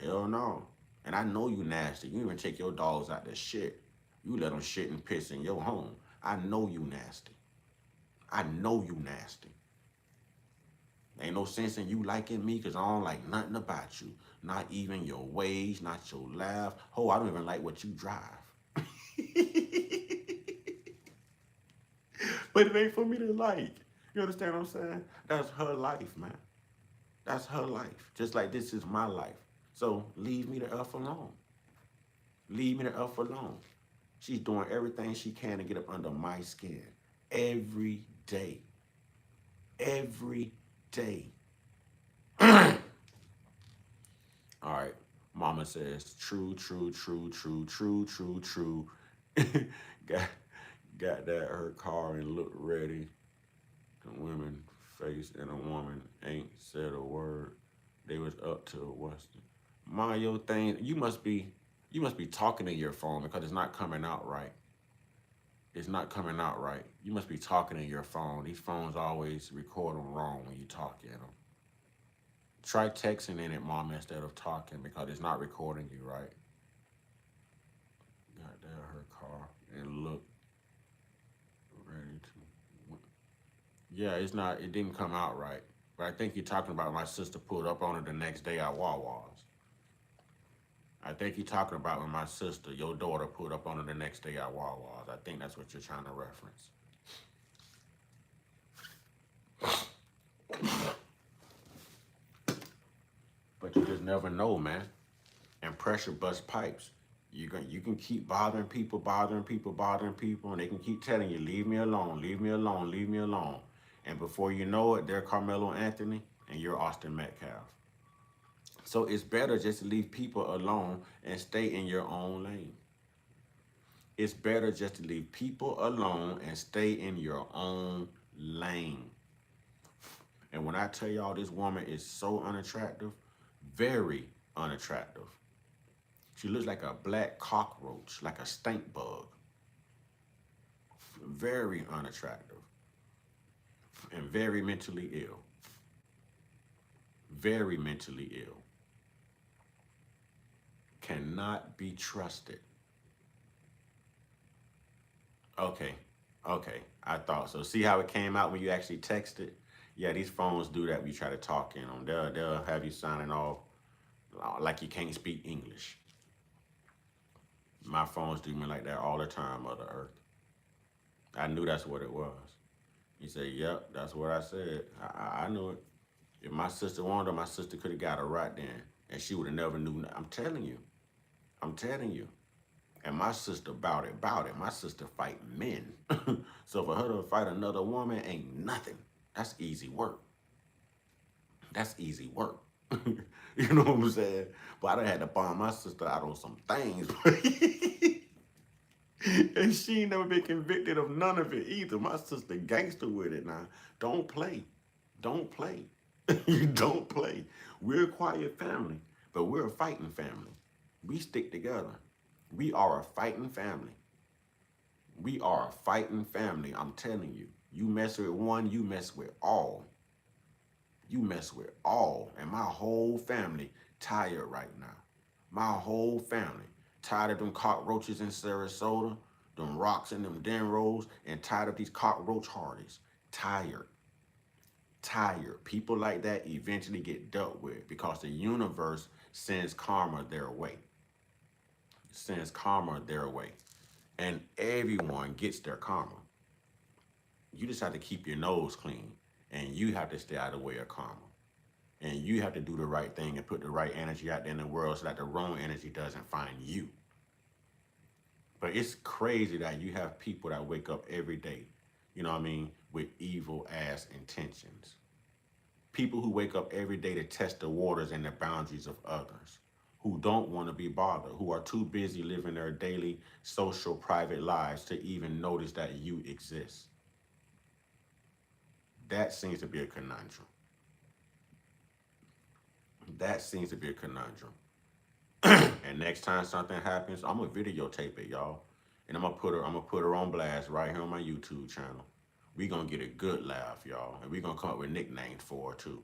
Hell no. And I know you nasty. You even take your dogs out the shit. You let them shit and piss in your home. I know you nasty. I know you nasty. Ain't no sense in you liking me because I don't like nothing about you. Not even your ways, not your laugh. Oh, I don't even like what you drive. But it ain't for me to like. You understand what I'm saying? That's her life, man. That's her life. Just like this is my life. So leave me the F alone. Leave me the F alone. She's doing everything she can to get up under my skin. Every day. Every day. All right. Mama says, true, true, true, true, true, true, true. got that her car and looked ready. The women face and a woman ain't said a word. They was up to Western. Mario thing, you must be talking in your phone because it's not coming out right. It's not coming out right. You must be talking in your phone. These phones always record them wrong when you talk in them. Try texting in it, Mom, instead of talking because it's not recording you right. Got there her car and look ready to. Yeah, it didn't come out right. But I think you're talking about my sister pulled up on her the next day at Wawa's. I think you're talking about when my sister, your daughter, pulled up on her the next day at Wawa's. I think that's what you're trying to reference. But you just never know, man. And pressure bust pipes. You can keep bothering people, and they can keep telling you, leave me alone, leave me alone, leave me alone. And before you know it, they're Carmelo Anthony and you're Austin Metcalf. So it's better just to leave people alone and stay in your own lane. It's better just to leave people alone and stay in your own lane. And when I tell y'all this woman is so unattractive, very unattractive. She looks like a black cockroach, like a stink bug. Very unattractive and very mentally ill. Very mentally ill. Cannot be trusted. Okay, okay. I thought so. See how it came out when you actually texted? Yeah, these phones do that when you try to talk in them. They'll have you signing off like you can't speak English. My phones do me like that all the time, Mother Earth. I knew that's what it was. He said, "Yep, that's what I said. I knew it. If my sister wanted her, my sister could have got her right then, and she would have never knew. I'm telling you, I'm telling you. And my sister bout it. My sister fight men. So for her to fight another woman ain't nothing. That's easy work. That's easy work. You know what I'm saying? But I done had to bomb my sister out on some things. And she ain't never been convicted of none of it either. My sister gangster with it now. Don't play. Don't play. You don't play. We're a quiet family, but we're a fighting family. We stick together. We are a fighting family. We are a fighting family. I'm telling you. You mess with one, you mess with all. You mess with all. And my whole family tired right now. My whole family tired of them cockroaches in Sarasota, them rocks and them den rolls, and tired of these cockroach hardies. Tired. Tired. People like that eventually get dealt with because the universe sends karma their way. Sends karma their way. And everyone gets their karma. You just have to keep your nose clean. And you have to stay out of the way of karma. And you have to do the right thing and put the right energy out there in the world so that the wrong energy doesn't find you. But it's crazy that you have people that wake up every day, you know what I mean, with evil ass intentions. People who wake up every day to test the waters and the boundaries of others, who don't want to be bothered, who are too busy living their daily social private lives to even notice that you exist. That seems to be a conundrum. That seems to be a conundrum. And next time something happens, I'm gonna videotape it, y'all. And I'm gonna put her on blast right here on my YouTube channel. We gonna get a good laugh, y'all. And we gonna come up with nicknames for her too.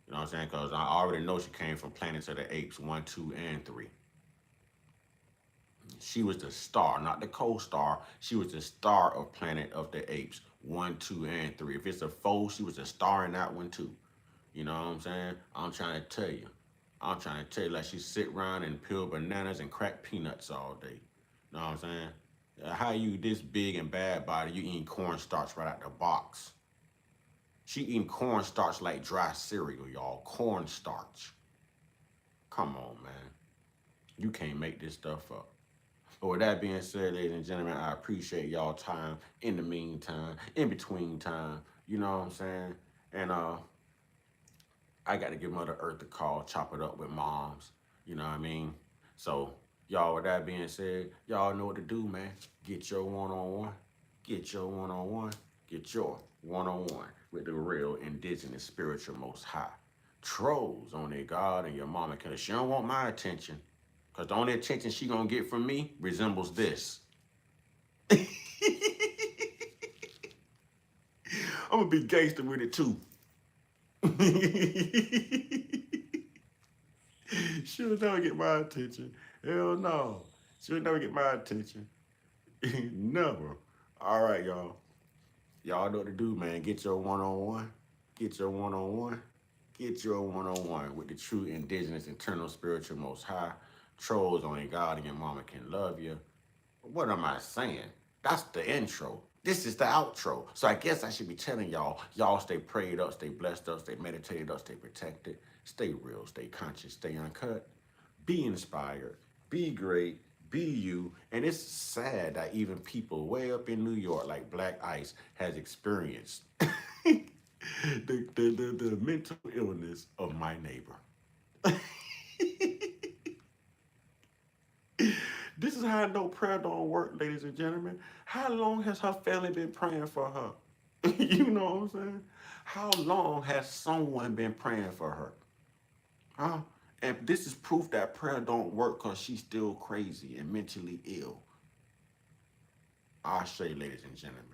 You know what I'm saying? Because I already know she came from Planet of the Apes 1, 2, and 3. She was the star, not the co-star. She was the star of Planet of the Apes 1, 2, and 3. If it's a foe, she was a star in that one too. You know what I'm saying? I'm trying to tell you. I'm trying to tell you, like she sit around and peel bananas and crack peanuts all day. You know what I'm saying? How you this big and bad body, you eating cornstarch right out the box. She eating cornstarch like dry cereal, y'all. Cornstarch. Come on, man. You can't make this stuff up. But with that being said, ladies and gentlemen, I appreciate y'all time in the meantime, in between time. You know what I'm saying? And I got to give Mother Earth a call, chop it up with moms. You know what I mean? So, y'all, with that being said, y'all know what to do, man. Get your one-on-one. Get your one-on-one. Get your one-on-one with the real indigenous spiritual most high. Trolls on their God and your mama. Because she don't want my attention. Because the only attention she going to get from me resembles this. I'm going to be gangster with it, too. She'll never get my attention. Hell no. She'll never get my attention. Never. All right, y'all. Y'all know what to do, man. Get your one-on-one. Get your one-on-one. Get your one-on-one with the true indigenous internal spiritual most high. Trolls only God and your mama can love you. What am I saying? That's the intro. This is the outro. So I guess I should be telling y'all stay prayed up, stay blessed up, stay meditated up, stay protected, stay real, stay conscious, stay uncut, be inspired, be great, be you. And it's sad that even people way up in New York, like Black Ice, has experienced the mental illness of my neighbor. This is how I know prayer don't work, ladies and gentlemen. How long has her family been praying for her? You know what I'm saying? How long has someone been praying for her? Huh? And this is proof that prayer don't work because she's still crazy and mentally ill. I'll show you, ladies and gentlemen.